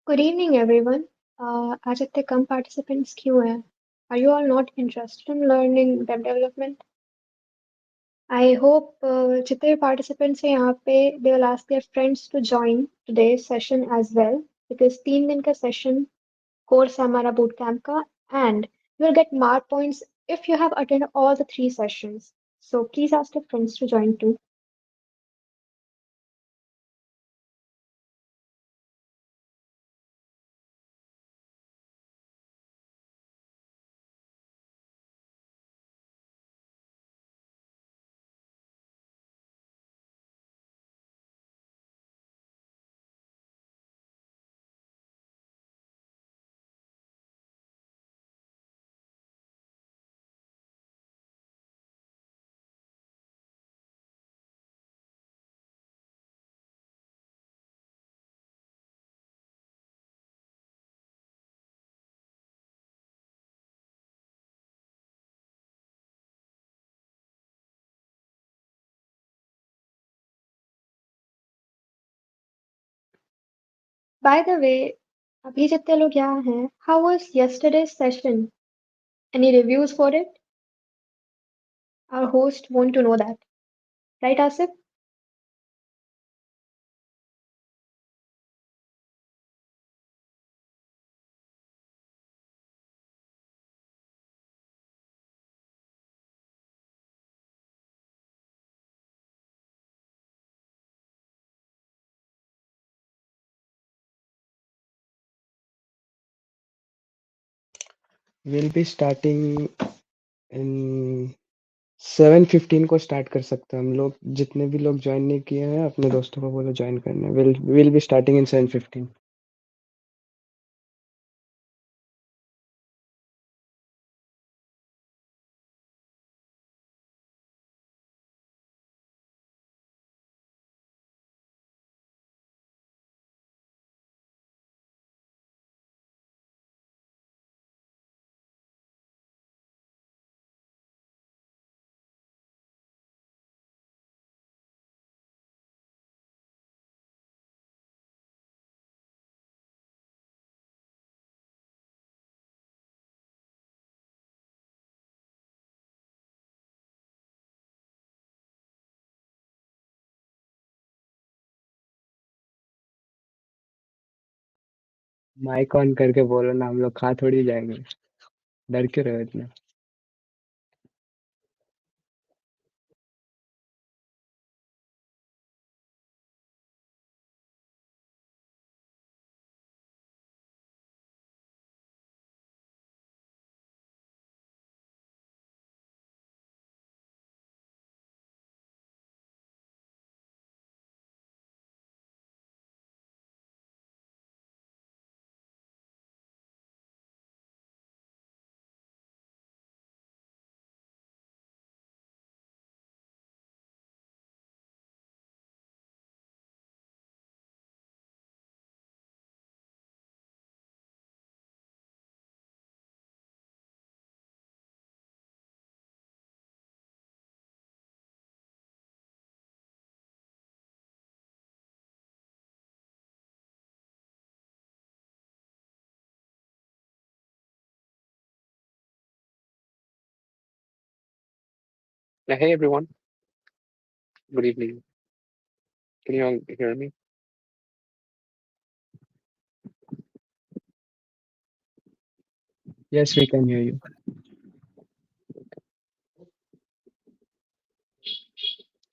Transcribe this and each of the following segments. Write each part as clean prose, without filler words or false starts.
Good evening, everyone. आज इतने कम participants क्यों हैं? Are you all not interested in learning web development? I hope जितने भी participants हैं यहाँ पे they will ask their friends to join today's session as well because 3 दिन का session course है हमारा bootcamp का and you will get mark points if you have attended all the 3 sessions. So please ask your friends to join too. By the way, अभी जितने लोग यहाँ हैं, how was yesterday's session? Any reviews for it? Our host want to know that. Right, Asif? We'll be starting in 7:15 को start कर सकते हैं हम लोग। जितने भी लोग ज्वाइन नहीं किए हैं अपने दोस्तों को बोलो ज्वाइन करने। We'll be starting in 7:15. Mic on करके बोलो ना, हम लोग खा थोड़ी जाएंगे। डर क्यों रहे हो इतना? Yeah, hey everyone, good evening. Can you all hear me? Yes, we can hear you.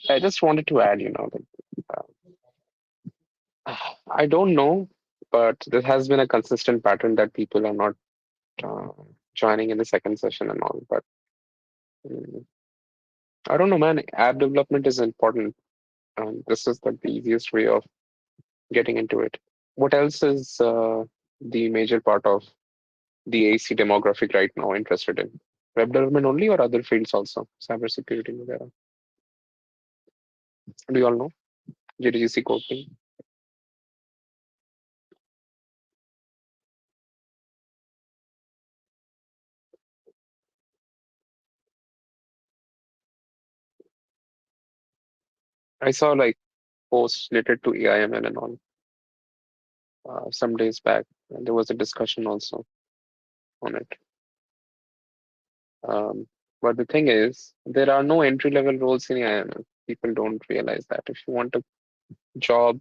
I just wanted to add, I don't know, but there has been a consistent pattern that people are not uh, joining in the second session and all. But mm, I don't know, man. App development is important. This is the easiest way of getting into it. What else is the major part of the AC demographic right now interested in? Web development only or other fields also? Cybersecurity, वगैरह. Do you all know? JDGC coding? I saw like posts related to AIML and all. some days back. And there was a discussion also on it. Um, but the thing is, there are no entry level roles in IML. People don't realize that. If you want a job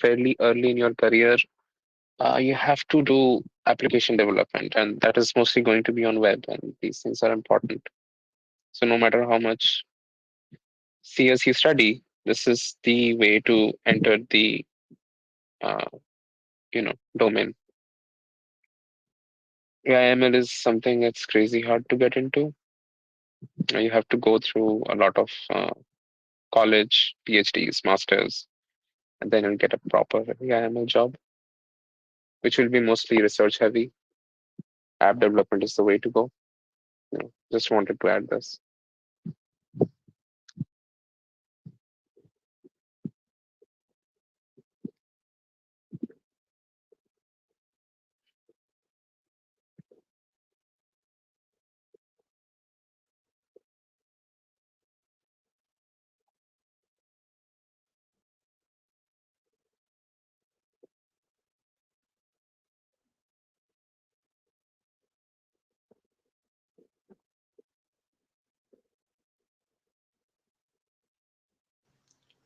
fairly early in your career, you have to do application development, and that is mostly going to be on web, and these things are important. So no matter how much CS you study, this is the way to enter the uh, domain. AIML is something that's crazy hard to get into. You have to go through a lot of college, PhDs, masters, and then you'll get a proper AIML job, which will be mostly research heavy. App development is the way to go. Just wanted to add this.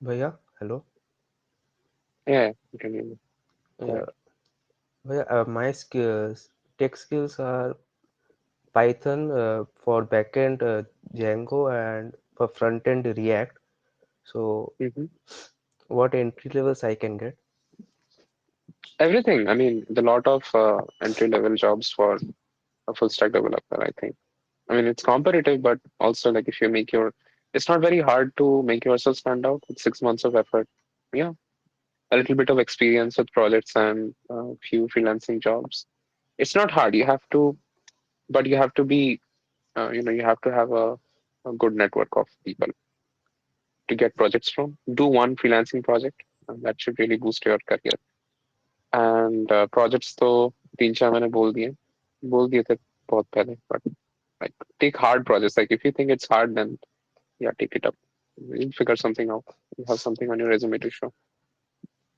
भैया hello Yeah, you can go yeah ahead. भैया my skills tech skills are Python for backend Django and for front end React. So Hmm. what entry levels I can get? Everything. I mean, the lot of entry level jobs for a full stack developer, I think. I mean, it's competitive, but also like if you make it's not very hard to make yourself stand out with 6 months of effort. Yeah, a little bit of experience with projects and a few freelancing jobs. It's not hard. But you have to be, you have to have a good network of people to get projects from. Do one freelancing project, and that should really boost your career. And projects तो 3-4 मैंने बोल दिए थे बहुत पहले. But like take hard projects. Like if you think it's hard, then yeah, take it up. You'll figure something out. You have something on your resume to show.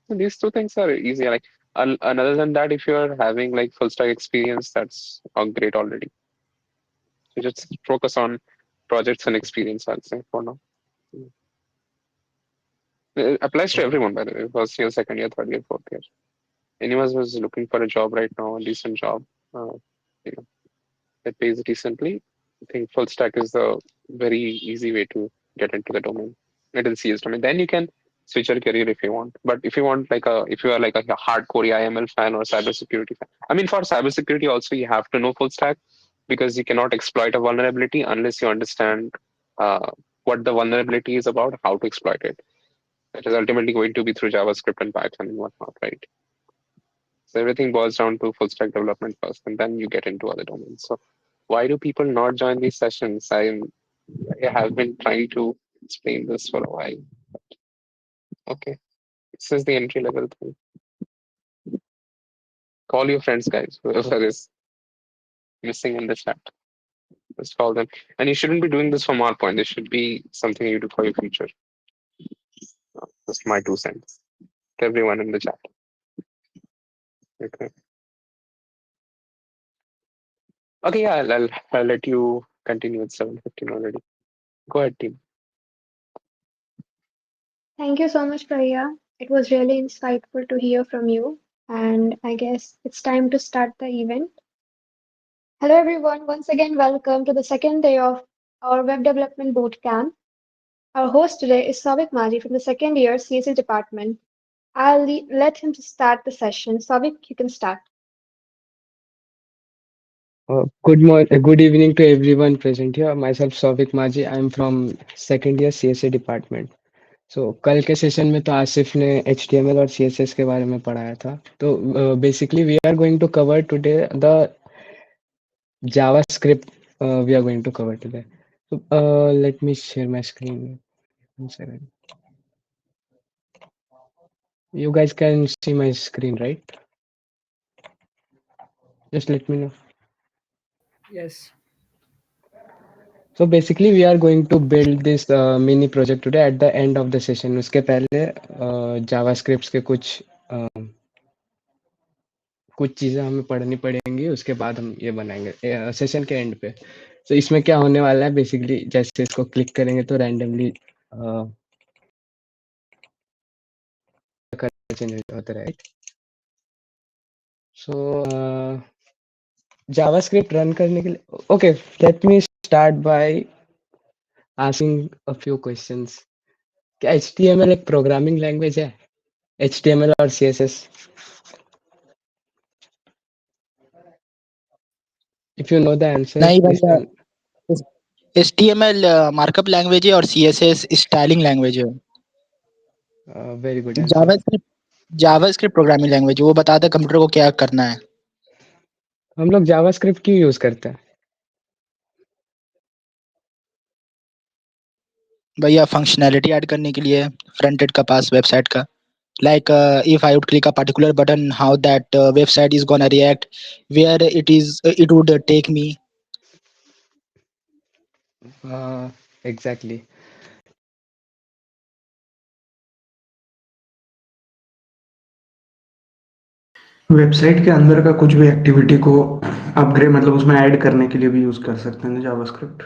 And these two things are easy. Like another than that, if you're having like full stack experience, that's great already. So just focus on projects and experience, I'll say for now. It applies to Okay. everyone, by the way. First year, second year, third year, fourth year. Anyone who's looking for a job right now, a decent job, you know, that pays decently, I think full stack is the very easy way to get into the domain. It is CS domain. Then you can switch your career if you want. But if you are like a hardcore IML fan or cybersecurity fan, I mean, for cybersecurity also you have to know full stack because you cannot exploit a vulnerability unless you understand uh, what the vulnerability is about, how to exploit it. It is ultimately going to be through JavaScript and Python and whatnot, right? So everything boils down to full stack development first, and then you get into other domains. So why do people not join these sessions? I have been trying to explain this for a while. Okay, this is the entry level thing. Call your friends, guys, whoever is missing in the chat. Just call them. And you shouldn't be doing this from our point. This should be something you do for your future. That's my 2 cents. To everyone in the chat. Okay. Okay, yeah, I'll let you continue at 7:15 already. Go ahead, team. Thank you so much, Priya. It was really insightful to hear from you. And I guess it's time to start the event. Hello, everyone. Once again, welcome to the second day of our Web Development Bootcamp. Our host today is Savik Maji from the second year CSE department. Let him start the session. Savik, you can start. Good evening to everyone present here. Myself Souvik Maji. I am from second year CSA department. So कल के session में तो आसिफ ने HTML और CSS के बारे में पढ़ाया था. तो basically we are going to cover today the JavaScript. We are going to cover today. So let me share my screen. 1 second. You guys can see my screen, right? Just let me know. Yes. So basically we are going to build this mini project today at the end of the session. उसके पहले JavaScript के कुछ कुछ चीज़ें हमें पढ़नी पड़ेंगी, उसके बाद हम ये बनाएँगे सेशन के एंड पे। तो इसमें क्या होने वाला है बेसिकली जैसे इसको क्लिक करेंगे तो रैंडमली कलर जनरेट होता है, राइट? सो जावास्क्रिप्ट रन करने के लिए okay, let me start by asking a few questions. क्या एचटीएमएल एक प्रोग्रामिंग लैंग्वेज है? एचटीएमएल और CSS? If you know the answer, नहीं please भैया, tell. HTML मार्कअप लैंग्वेज है और CSS स्टाइलिंग लैंग्वेज है। Very good answer. JavaScript JavaScript programming language है, वो बताता है कंप्यूटर को क्या करना है। हम लोग जावास्क्रिप्ट क्यों यूज करते हैं? भैया फंक्शनैलिटी ऐड करने के लिए फ्रंट एंड का पास वेबसाइट का, like if I would click a particular button, how that website is gonna react, where it would take me. Exactly. Website के अंदर का कुछ भी एक्टिविटी को अपग्रेड मतलब उसमें ऐड करने के लिए भी यूज कर सकते हैं JavaScript.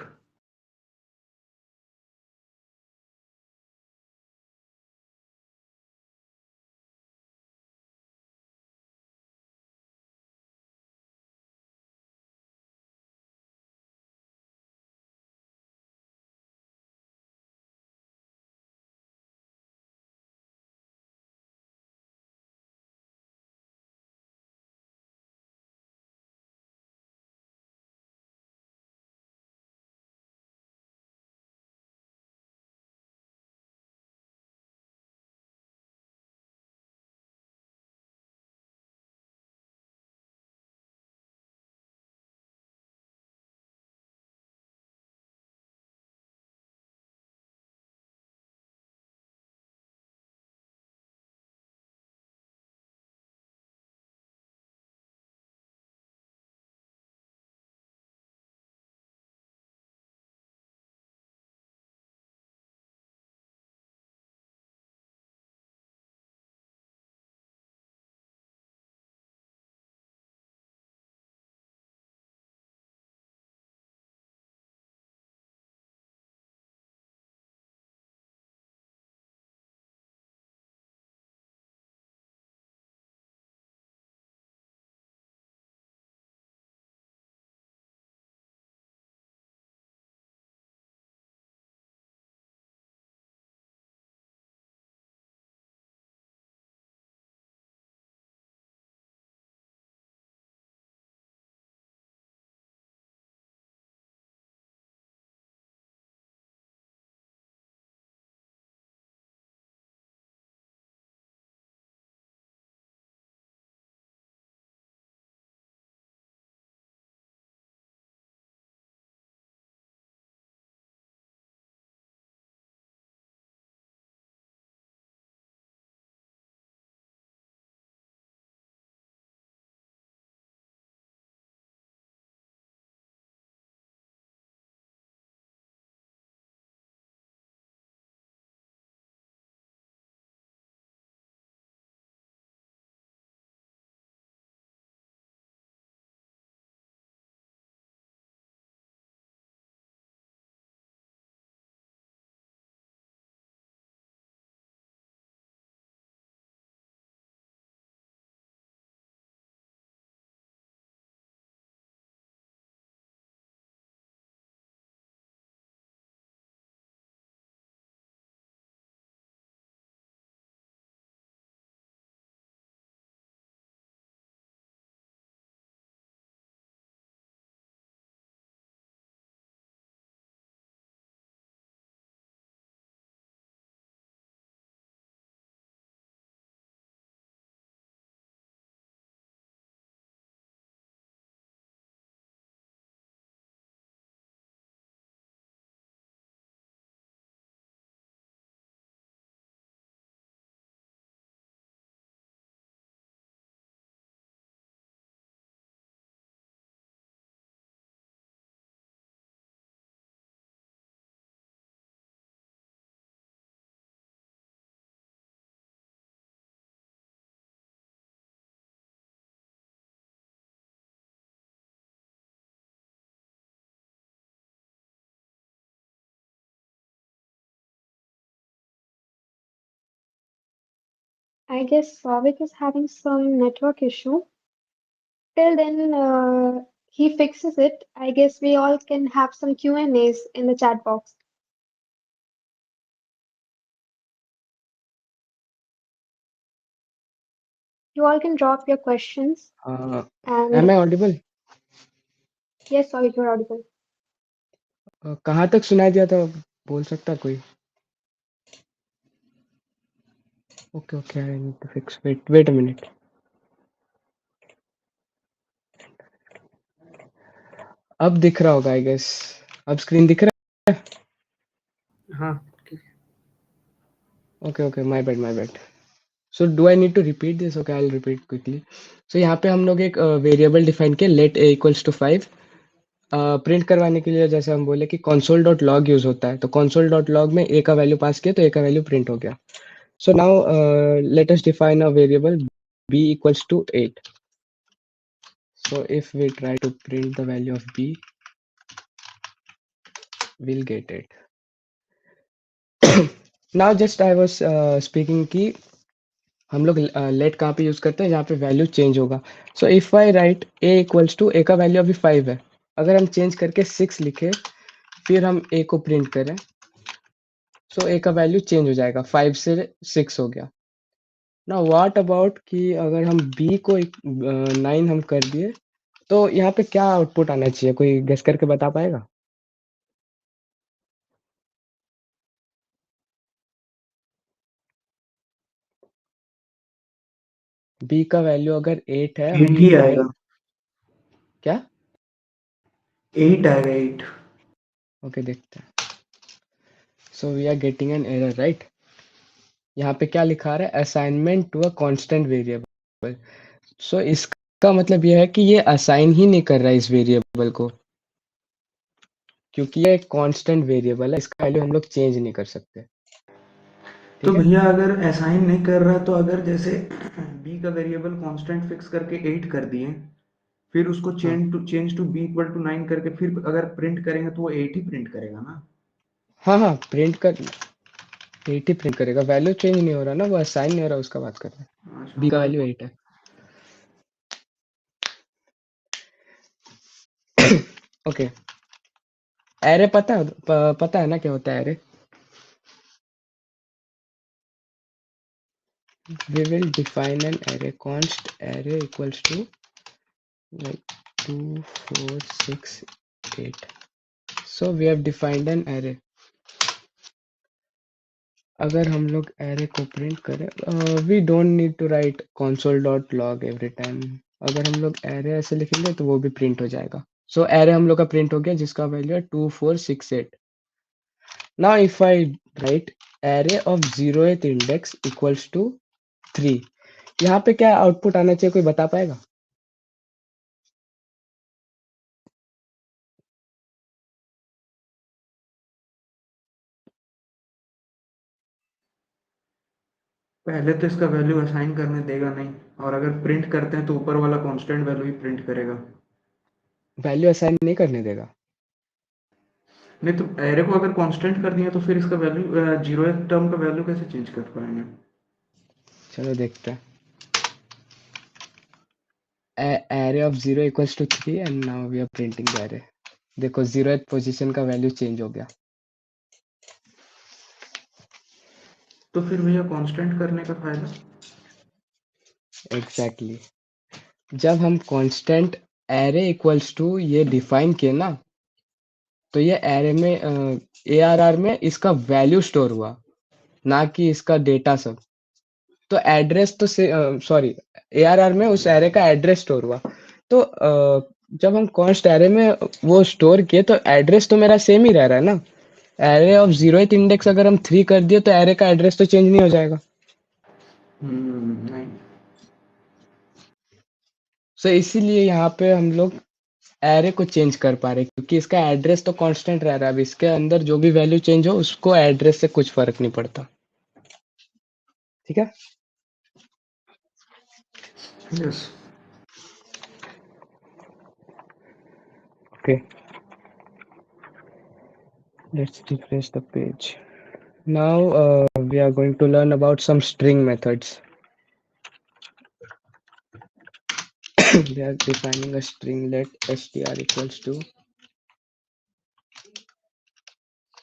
I guess Savik is having some network issue. Till then, he fixes it. I guess we all can have some Q&As in the chat box. You all can drop your questions. Am And I audible? yes, Savik, you're audible. कहाँ तक सुनाई दिया था? बोल सकता कोई? Okay, I need to fix. Wait a minute. अब दिख रहा होगा, I guess. अब स्क्रीन दिख रहा है? हाँ ठीक है। Okay, my bad. So do I need to repeat this? Okay, I'll repeat quickly. So यहाँ पे हम लोग एक वेरिएबल डिफाइन किया let a equals to 5. Print करवाने के लिए जैसे हम बोले कि console.log यूज होता है, तो console.log में a का वैल्यू पास किया तो a का वैल्यू प्रिंट हो गया. So now let us define a variable b equals to 8. So if we try to print the value of b, we'll get it. Now just I was speaking कि हम लोग late कहाँ पे use करते हैं, जहाँ पे वैल्यू चेंज होगा. So if I write a equals to, a का वैल्यू अभी 5 है, अगर हम चेंज करके 6 लिखे फिर हम a को प्रिंट करें, सो a का वैल्यू चेंज हो जाएगा, 5 से 6 हो गया. ना व्हाट अबाउट कि अगर हम b को 9 हम कर दिए, तो यहाँ पे क्या आउटपुट आना चाहिए, कोई गेस करके बता पाएगा? b का वैल्यू अगर 8 है, 8 हम ही 9 आएगा, क्या? 8 आएगा, 8. ओके देखते हैं. So we are getting an error, right? यहाँ पे क्या लिखा रहा है, assignment to a constant variable. So इसका मतलब यह है कि ये असाइन ही नहीं कर रहा है इस वेरिएबल को, क्योंकि ये एक कांस्टेंट वेरिएबल है, इसका वैल्यू हम लोग चेंज नहीं कर सकते. तो ठीक है. भैया अगर असाइन नहीं कर रहा, तो अगर जैसे b का वेरिएबल कांस्टेंट फिक्स करके 8 कर दिए, फिर उसको हाँ change to b equal to 9 करके फिर अगर प्रिंट करेंगे तो वो 8 ही प्रिंट करेगा ना. हाँ, प्रिंट कर 8 ही प्रिंट करेगा, वैल्यू चेंज नहीं हो रहा ना, वो असाइन नहीं हो रहा, उसका बात कर रहे हैं. अच्छा, बी का मैं वैल्यू तो 8 है. ओके. एरे पता है ना क्या होता है array? we will define an array const array equals to like 2 4 6 8. So we have defined an array. अगर हम लोग array को प्रिंट करें, we don't need to write console.log every time. अगर हम लोग array ऐसे लिखेंगे तो वो भी प्रिंट हो जाएगा. So array हम लोग का प्रिंट हो गया, जिसका वैल्यू है 2 4 6 8. Now if I write array of 0th index equals to 3, यहाँ पे क्या आउटपुट आना चाहिए, कोई बता पाएगा? पहले तो इसका वैल्यू असाइन करने देगा नहीं, और अगर प्रिंट करते हैं तो ऊपर वाला कांस्टेंट वैल्यू ही प्रिंट करेगा. वैल्यू असाइन नहीं करने देगा. नहीं तो एरे को अगर कांस्टेंट कर दिया तो फिर इसका वैल्यू जीरो टर्म का वैल्यू कैसे चेंज कर पाएंगे. चलो देखते हैं. array of 0 equals to 3 and now we are printing the array. देखो 0th पोजीशन का वैल्यू चेंज हो गया. तो फिर भैया कांस्टेंट करने का फायदा. एग्जैक्टली. जब हम कांस्टेंट array इक्वल्स टू ये डिफाइन किए ना, तो ये array में ARR में इसका वैल्यू स्टोर हुआ, ना कि इसका डेटा सब. तो एड्रेस तो सॉरी, ARR में उस एरे का एड्रेस स्टोर हुआ. तो जब हम कॉन्स्ट एरे में वो स्टोर किए तो एड्रेस तो मेरा सेम ही रह रहा है ना. एरे ऑफ 0th इंडेक्स अगर हम 3 कर दिए तो एरे का एड्रेस तो चेंज नहीं हो जाएगा. नहीं. सो इसीलिए यहाँ पे हम लोग एरे को चेंज कर पा रहे, क्योंकि इसका एड्रेस तो कांस्टेंट रह रहा है. अब इसके अंदर जो भी वैल्यू चेंज हो उसको एड्रेस से कुछ फर्क नहीं पड़ता. ठीक है. Yes. Okay, let's refresh the page. Now we are going to learn about some string methods. we are defining a string let str equals to,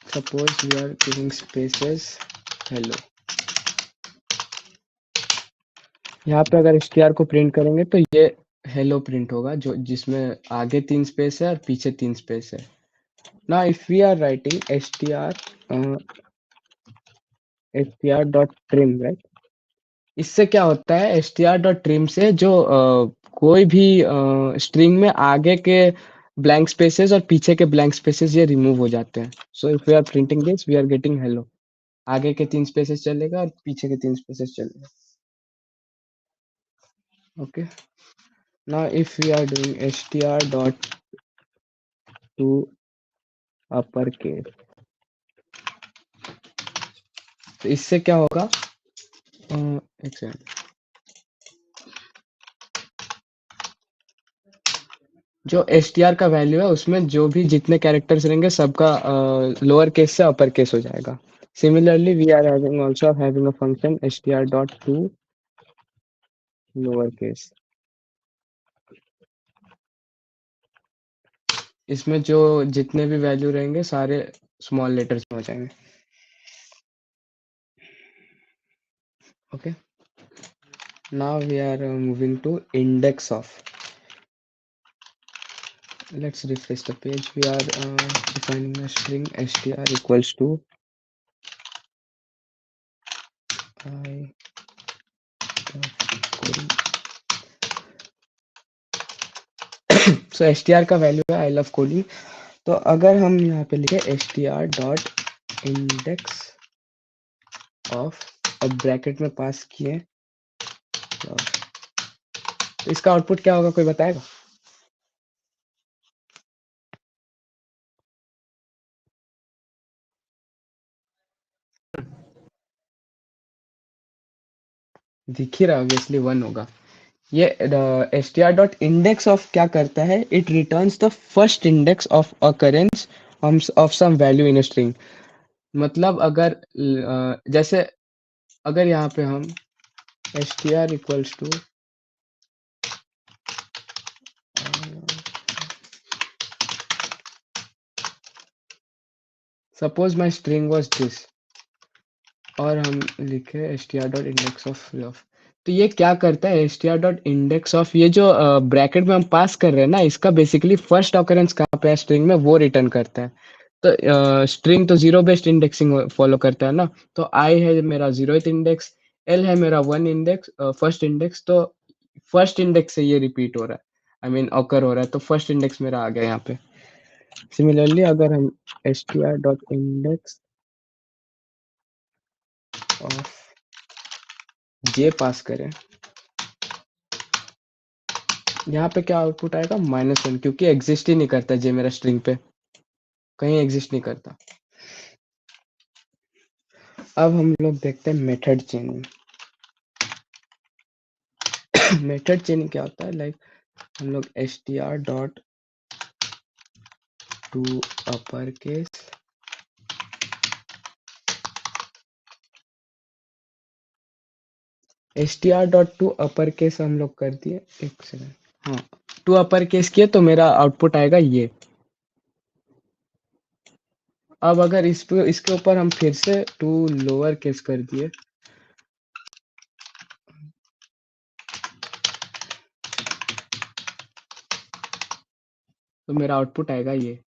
suppose we are giving spaces hello. यहाँ पे अगर str को print करेंगे तो ये hello print होगा, जो जिसमें आगे 3 स्पेस है और पीछे 3 स्पेस है. Now if we are writing str.trim, right? इससे क्या होता है, str.trim से जो कोई भी स्ट्रिंग में आगे के ब्लैंक स्पेसेस और पीछे के ब्लैंक स्पेसेस ये रिमूव हो जाते हैं. So if we are printing this we are getting hello. आगे के 3 स्पेसेस चलेगा और पीछे के 3 स्पेसेस चलेगा. Okay. Now if we are doing str.toUpperCase, तो इससे क्या होगा, एक सेकंड, जो str का वैल्यू है उसमें जो भी जितने कैरेक्टर्स रहेंगे सबका लोअर केस से अपर केस हो जाएगा. Similarly we are having also having a function str.to lower case. इसमें जो जितने भी वैल्यू रहेंगे सारे स्मॉल लेटर्स में हो जाएंगे. Okay. Now we are moving to index of. Let's refresh the page. We are defining a string str equals to I so str का वैल्यू है आई लव कोहली. तो अगर हम यहाँ पे लिखे str.index ऑफ, अब ब्रैकेट में पास किए, तो इसका आउटपुट क्या होगा, कोई बताएगा? दिख ही रहा, ऑब्वियसली 1 होगा. ये str.index ऑफ क्या करता है, it returns the first index of occurrence of some value in a string. मतलब अगर जैसे अगर यहाँ पे हम str equals to suppose my string was this और हम लिखे str.index ऑफ लव, तो ये क्या करता है, str.index ऑफ ये जो ब्रैकेट में हम पास कर रहे हैं ना, इसका बेसिकली फर्स्ट ऑकरेंस कहाँ पे है स्ट्रिंग में वो रिटर्न करता है. तो स्ट्रिंग तो जीरो बेस्ड इंडेक्सिंग फॉलो करता है ना, तो आई है मेरा 0th इंडेक्स, एल है मेरा 1 इंडेक्स फर्स्ट इंडेक्स, तो फर्स्ट इंडेक्स से ये रिपीट हो रहा है, आई मीन ऑकर हो रहा है, तो फर्स्ट इंडेक्स मेरा आ गया यहाँ पे. सिमिलरली अगर हम str.index ऑफ जे पास करें, यहाँ पे क्या आउटपुट आएगा, -1, क्योंकि एग्जिस्ट ही नहीं करता जे मेरा स्ट्रिंग पे, कहीं एग्जिस्ट नहीं करता. अब हम लोग देखते हैं मेथड चेनिंग. मेथड चेनिंग क्या होता है, लाइक हम लोग str.toUpperCase str.toUpperCase हम लोग कर दिए, एक सेकंड, हाँ टू अपर केस किए तो मेरा आउटपुट आएगा ये. अब अगर इस पे इसके ऊपर हम फिर से टू लोअर केस कर दिए, तो मेरा आउटपुट आएगा ये.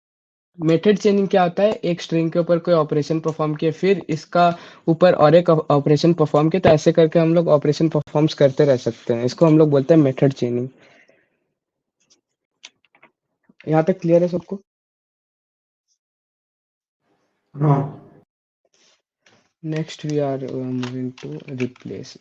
मेथड चेनिंग क्या होता है, एक स्ट्रिंग के ऊपर कोई ऑपरेशन परफॉर्म किए, फिर इसका ऊपर और एक ऑपरेशन परफॉर्म किया, तो ऐसे करके हम लोग ऑपरेशन परफॉर्म्स करते रह सकते हैं. इसको हम लोग बोलते हैं मेथड चेनिंग. यहाँ तक क्लियर है सबको? हाँ. Next we are moving to replace.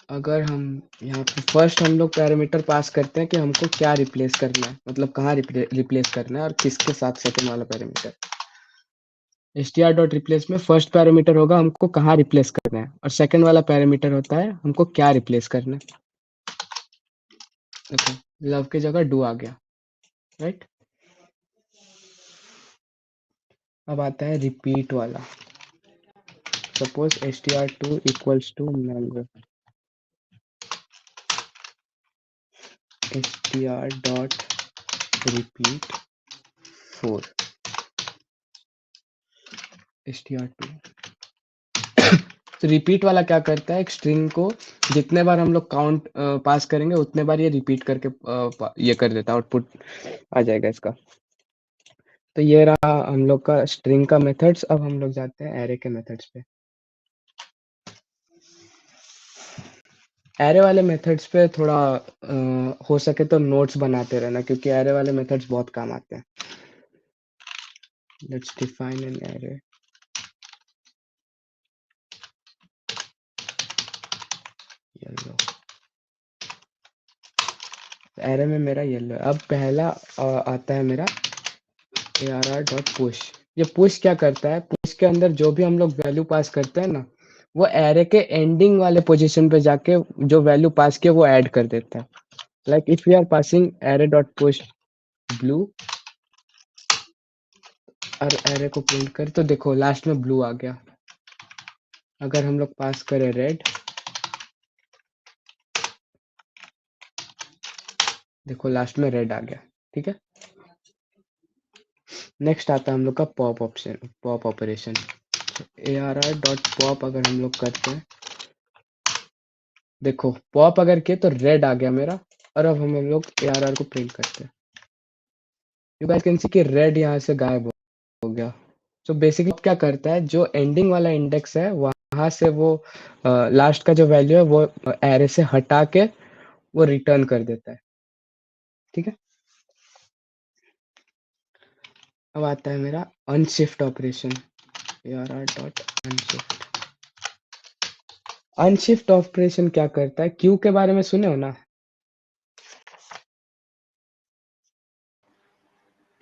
अगर हम यहाँ पे फर्स्ट हम लोग पैरामीटर पास करते हैं कि हमको क्या रिप्लेस करना है, मतलब कहाँ रिप्लेस करना है और किसके साथ सेकंड वाला पैरामीटर. str.replace में फर्स्ट पैरामीटर होगा हमको कहाँ रिप्लेस करना है, और सेकंड वाला पैरामीटर होता है हमको क्या रिप्लेस करना है। देखो लव की जगह डू आ गया, राइट। अब आता है रिपीट वाला। Suppose str2 equals to null str dot repeat 4 str2। तो रिपीट वाला क्या करता है, एक स्ट्रिंग को जितने बार हम लोग काउंट पास करेंगे उतने बार ये रिपीट करके ये कर देता है, आउटपुट आ जाएगा इसका। तो ये रहा हम लोग का स्ट्रिंग का मेथड्स। अब हम लोग जाते हैं एरे के मेथड्स पे। एरे वाले मेथड्स पे थोड़ा हो सके तो नोट्स बनाते रहना, क्योंकि एरे वाले मेथड्स बहुत काम आते हैं। Let's define an array. Yellow array में मेरा येलो है। अब पहला आता है मेरा arr.push। ये पुश क्या करता है, पुश के अंदर जो भी हम लोग वैल्यू पास करते हैं ना, वो एरे के एंडिंग वाले पोजीशन पे जाके जो वैल्यू पास किया वो ऐड कर देता है। Like if we are passing array.push blue और एरे को प्रिंट कर, तो देखो लास्ट में ब्लू आ गया। अगर हम लोग पास करें रेड, देखो लास्ट में रेड आ गया। ठीक है, नेक्स्ट आता है हम लोग का pop option, pop operation. arr.pop अगर हम लोग करते हैं, देखो पॉप अगर किए तो रेड आ गया मेरा, और अब हम लोग arr को प्रिंट करते हैं। यू गाइस कैन सी कि रेड यहाँ से गायब हो गया। सो बेसिकली क्या करता है, जो एंडिंग वाला इंडेक्स है वहां से वो लास्ट का जो वैल्यू है वो एरे से हटा के वो रिटर्न कर देता है। ठीक है, अब आता है मेरा unshift operation. arr.unShift। Unshift operation क्या करता है, क्यू के बारे में सुने हो ना?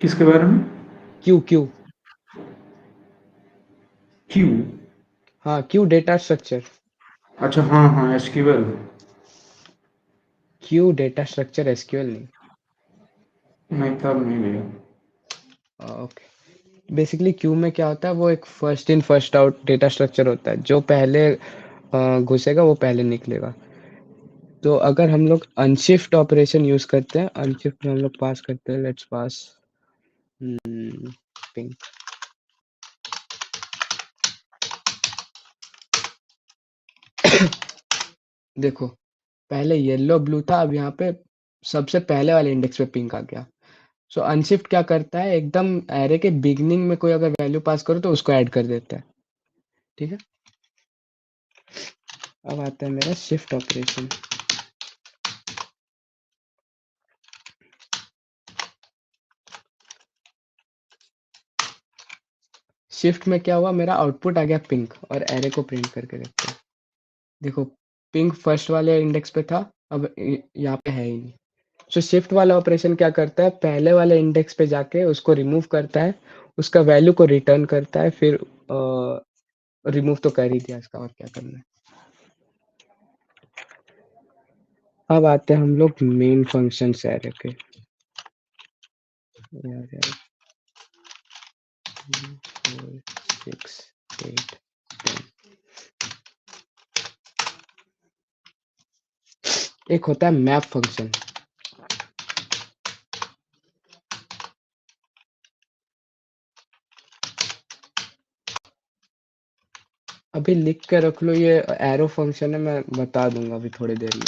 किसके बारे में? Q Q Q? हाँ, क्यू डेटा स्ट्रक्चर। अच्छा, हाँ हाँ, SQL. Q data structure, SQL नहीं। नहीं, तब नहीं लिया। ओके, बेसिकली क्यू में क्या होता है, वो एक first in first out data structure होता है। जो पहले घुसेगा वो पहले निकलेगा। तो अगर हम लोग अनशिफ्ट ऑपरेशन यूज करते हैं, अनशिफ्ट में हम लोग पास करते हैं, लेट्स पास पिंक। देखो पहले येलो ब्लू था, अब यहाँ पे सबसे पहले वाले इंडेक्स पे पिंक आ गया। सो अनशिफ्ट क्या करता है, एकदम एरे के बिगनिंग में कोई अगर वैल्यू पास करो तो उसको ऐड कर देता है। ठीक है, अब आता है मेरा शिफ्ट ऑपरेशन। शिफ्ट में क्या हुआ, मेरा आउटपुट आ गया पिंक, और एरे को प्रिंट करके देखते हैं। देखो पिंक फर्स्ट वाले इंडेक्स पे था, अब यहाँ पे है ही नहीं। सो शिफ्ट वाला ऑपरेशन क्या करता है, पहले वाले इंडेक्स पे जाके उसको रिमूव करता है, उसका वैल्यू को रिटर्न करता है, फिर रिमूव तो कर ही दिया इसका, और क्या करना है। अब आते हैं हम लोग मेन फंक्शन एरे के। यार यार 4 6 8 10। एक होता है मैप फंक्शन। अभी लिख के रख लो, ये एरो फंक्शन है, मैं बता दूंगा अभी थोड़ी देर में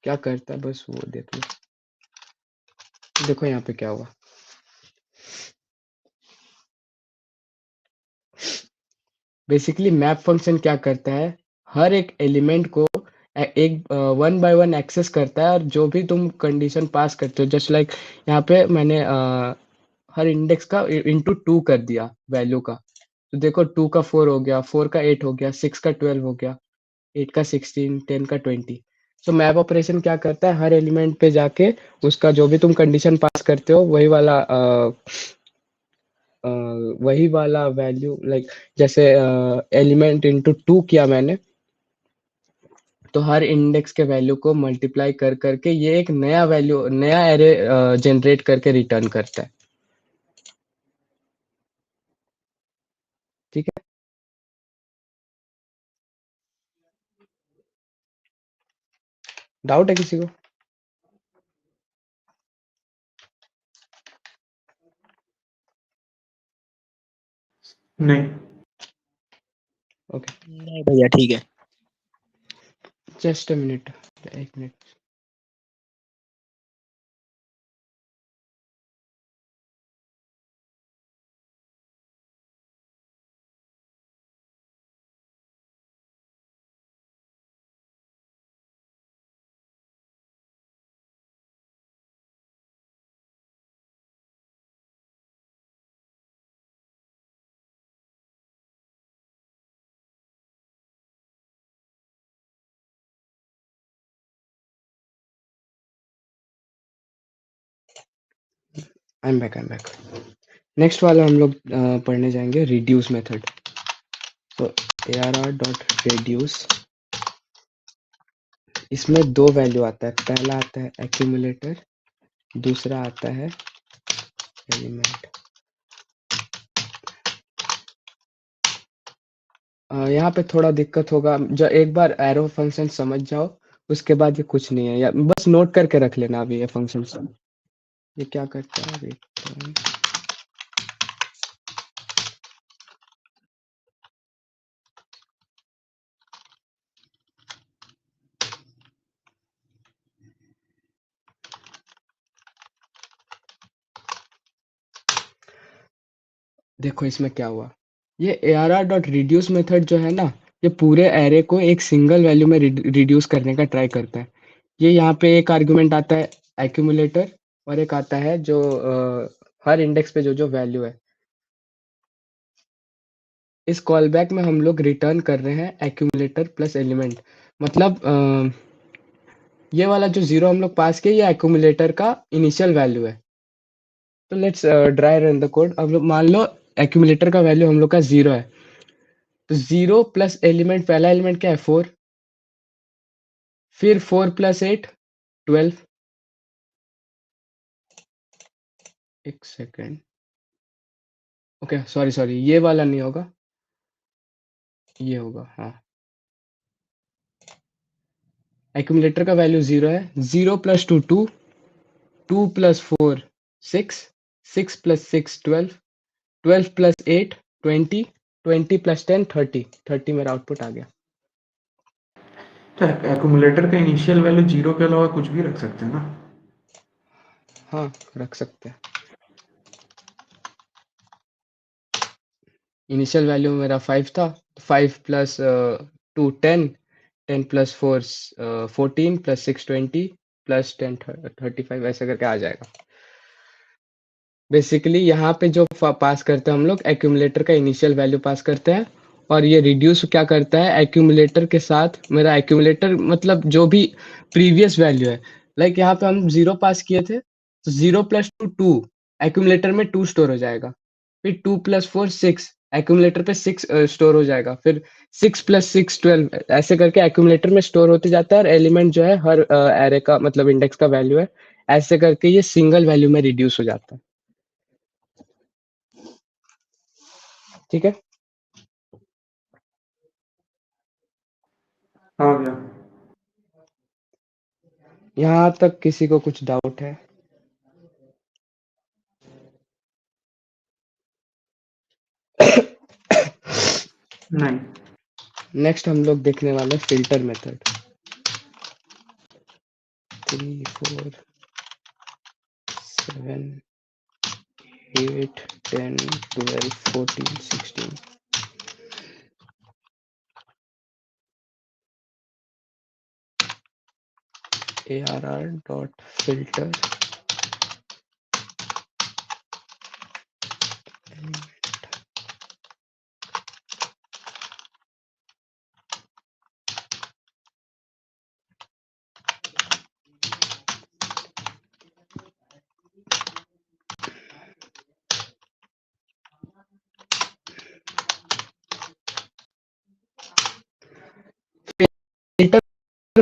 क्या करता है, बस वो देख लो। देखो यहाँ पे क्या हुआ, बेसिकली मैप फंक्शन क्या करता है, हर एक एलिमेंट को एक वन बाय वन एक्सेस करता है, और जो भी तुम कंडीशन पास करते हो, जस्ट लाइक यहाँ पे मैंने हर इंडेक्स का इंटू 2 कर दिया वैल्यू का। तो देखो 2 का 4 हो गया, 4 का 8 हो गया, 6 का 12 हो गया, 8 का 16, 10 का 20। तो मैप ऑपरेशन क्या करता है, हर एलिमेंट पे जाके उसका जो भी तुम कंडीशन पास करते हो वही वाला वही वाला वैल्यू लाइक जैसे एलिमेंट इंटू 2 किया मैंने, तो हर इंडेक्स के वैल्यू को मल्टीप्लाई कर करके ये एक नया वैल्यू नया एरे जनरेट करके रिटर्न करता है। ठीक है, डाउट है किसी को? नहीं। ओके, नहीं भैया ठीक है। जस्ट अ मिनट, एक minute. I am back. Next वाला हम लोग पढ़ने जाएंगे रिड्यूस मेथड। तो arr.reduce, इसमें दो वैल्यू आता है, पहला आता है एक्यूमुलेटर, दूसरा आता है एलिमेंट। यहाँ पे थोड़ा दिक्कत होगा, जो एक बार एरो फंक्शन समझ जाओ उसके बाद ये कुछ नहीं है, या बस नोट करके रख लेना अभी ये फंक्शन। ये क्या करता है अभी? देखो इसमें क्या हुआ, ये arr.reduce मेथड जो है ना, ये पूरे एरे को एक सिंगल वैल्यू में रिड्यूस करने का ट्राई करता है। ये यहाँ पे एक आर्गुमेंट आता है एक्यूमुलेटर, और एक आता है जो हर इंडेक्स पे जो जो वैल्यू है। इस कॉल बैक में हम लोग रिटर्न कर रहे हैं एक्यूमुलेटर प्लस एलिमेंट, मतलब ये वाला जो जीरो हम लोग पास किया ये एक्यूमुलेटर का इनिशियल वैल्यू है। तो let's dry run the code. अब लोग मान लो एक्यूमुलेटर का वैल्यू हम लोग का 0 है, तो 0 प्लस एलिमेंट, पहला एलिमेंट क्या है 4, फिर 4 प्लस 8 12। एक सेकेंड, ओके सॉरी ये वाला नहीं होगा, ये होगा हाँ। एक्यूमुलेटर का वैल्यू 0 है, 0 plus 2 2, 2 plus 4 6, 6 plus 6 12, 12 plus 8 20, 20 plus 10 30, 30 मेरा आउटपुट आ गया। तो एक्यूमुलेटर का इनिशियल वैल्यू 0 के अलावा कुछ भी रख सकते हैं ना? हाँ रख सकते हैं। इनिशियल वैल्यू मेरा 5 था, 5 प्लस 2 10, 10 प्लस 4 14 प्लस 6 20 प्लस 10 35, ऐसे करके आ जाएगा। बेसिकली यहाँ पे जो पास करते हैं हम लोग एक्यूमुलेटर का इनिशियल वैल्यू पास करते हैं, और ये रिड्यूस क्या करता है एक्यूमुलेटर के साथ, मेरा एक्यूमुलेटर मतलब जो भी प्रीवियस वैल्यू है, लाइक यहाँ पे हम 0 पास किए थे, तो 0 प्लस 2 2, एक्यूमुलेटर में 2 स्टोर हो जाएगा, फिर 2 प्लस 4 6, एक्यूमुलेटर पे 6 स्टोर हो जाएगा, फिर 6 प्लस 6 12, ऐसे करके एक्यूमुलेटर में स्टोर होते जाता है, और एलिमेंट जो है हर एरे का मतलब इंडेक्स का वैल्यू है, ऐसे करके ये सिंगल वैल्यू में रिड्यूस हो जाता है। ठीक है, हाँ भैया। यहाँ तक किसी को कुछ डाउट है? नहीं। नेक्स्ट हम लोग देखने वाले फिल्टर मेथड। 3 4 7 8 10 12 14 16, arr.filter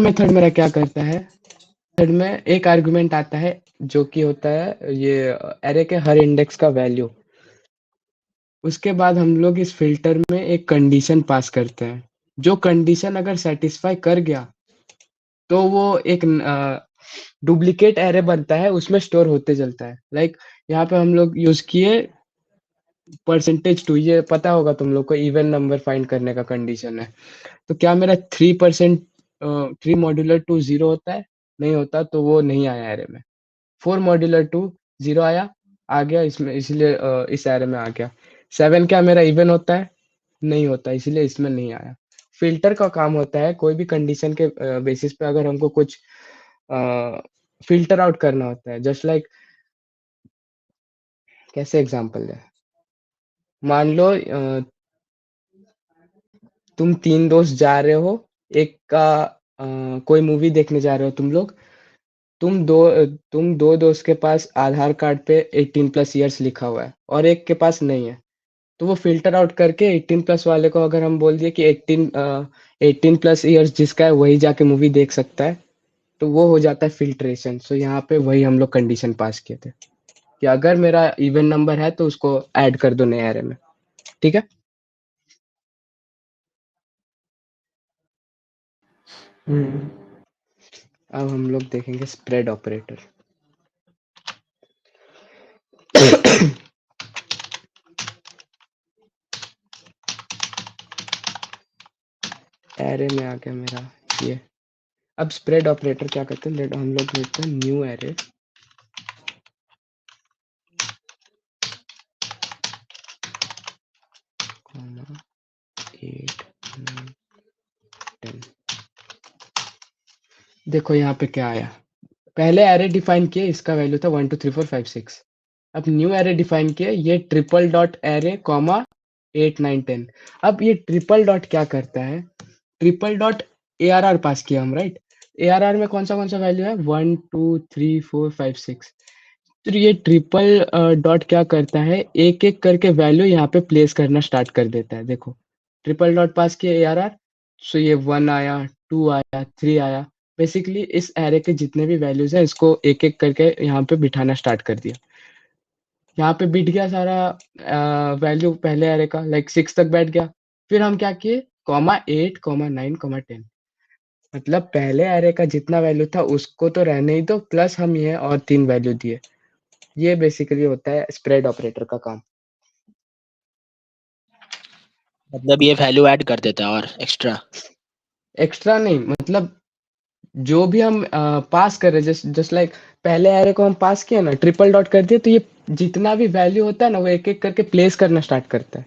मेथड मेरा क्या करता है, मेथड में एक आर्गुमेंट आता है जो कि होता है ये एरे के हर इंडेक्स का वैल्यू। उसके बाद हम लोग इस फिल्टर में एक कंडीशन पास करते हैं। जो कंडीशन अगर सेटिस्फाई कर गया तो वो एक डुप्लीकेट एरे बनता है, उसमें स्टोर होते चलता है। लाइक यहाँ पे हम लोग यूज किए %2, ये पता होगा तुम लोग को, इवन नंबर फाइंड करने का कंडीशन है। तो क्या मेरा 3% 3 मॉड्यूलर 2 0 होता है? नहीं होता, तो वो नहीं आया एरे में। 4 मॉड्यूलर 2 0 आया, आ गया इसमें, इसलिए इस एरे में आ गया। 7 क्या मेरा इवन होता है? नहीं होता, इसलिए इसमें नहीं आया। फिल्टर का काम होता है कोई भी कंडीशन के बेसिस पे अगर हमको कुछ फिल्टर आउट करना होता है। जस्ट लाइक कैसे एग्जांपल दें, मान लो तुम 3 दोस्त जा रहे हो, एक का कोई मूवी देखने जा रहे हो तुम लोग। तुम दो दोस्त के पास आधार कार्ड पे 18+ ईयर्स लिखा हुआ है और एक के पास नहीं है। तो वो फ़िल्टर आउट करके 18+ वाले को अगर हम बोल दिए कि 18+ ईयर्स जिसका है वही जाके मूवी देख सकता है, तो वो हो जाता है फ़िल्ट्रेशन। सो यहाँ पे वही हम लोग कंडीशन पास किए थे कि अगर मेरा इवन नंबर है तो उसको ऐड कर दो नए एरे में। ठीक है? अब हम लोग देखेंगे स्प्रेड ऑपरेटर। एरे में आ गया मेरा ये। अब स्प्रेड ऑपरेटर क्या करते हैं, हम लोग लेते हैं न्यू एरे, कॉमा 8 9 10। देखो यहाँ पे क्या आया, पहले एरे डिफाइन किए, इसका वैल्यू था 1 2 3 4 5 6। अब न्यू एरे डिफाइन किए, ये ट्रिपल डॉट एरे कॉमा 8 9 10। अब ये ट्रिपल डॉट क्या करता है, ट्रिपल डॉट ARR पास किया हम, राइट? ARR में कौन सा वैल्यू है, 1 2 3 4 5 6। तो ये ट्रिपल डॉट क्या करता है, एक एक करके वैल्यू यहाँ पे प्लेस करना स्टार्ट कर देता है। देखो ट्रिपल डॉट पास किया ARR, सो ये 1 आया, 2 आया, 3 आया। बेसिकली इस एरे के जितने भी वैल्यूज है इसको एक एक करके यहाँ पे बिठाना स्टार्ट कर दिया। यहाँ पे बिठ गया सारा वैल्यू पहले एरे का, लाइक 6 तक बैठ गया। फिर हम क्या किए, कॉमा 8 कॉमा 9 कॉमा 10। मतलब पहले एरे का जितना वैल्यू था उसको तो रहने ही दो, प्लस हम ये और 3 वैल्यू दिए। ये बेसिकली होता है स्प्रेड ऑपरेटर का काम। मतलब ये वैल्यू ऐड कर देता है और एक्स्ट्रा। एक्स्ट्रा नहीं, मतलब जो भी हम पास कर रहे हैं, जस्ट लाइक पहले एरे को हम पास किया ना, ट्रिपल डॉट कर दिए, तो ये जितना भी वैल्यू होता है ना वो एक एक करके प्लेस करना स्टार्ट करता है।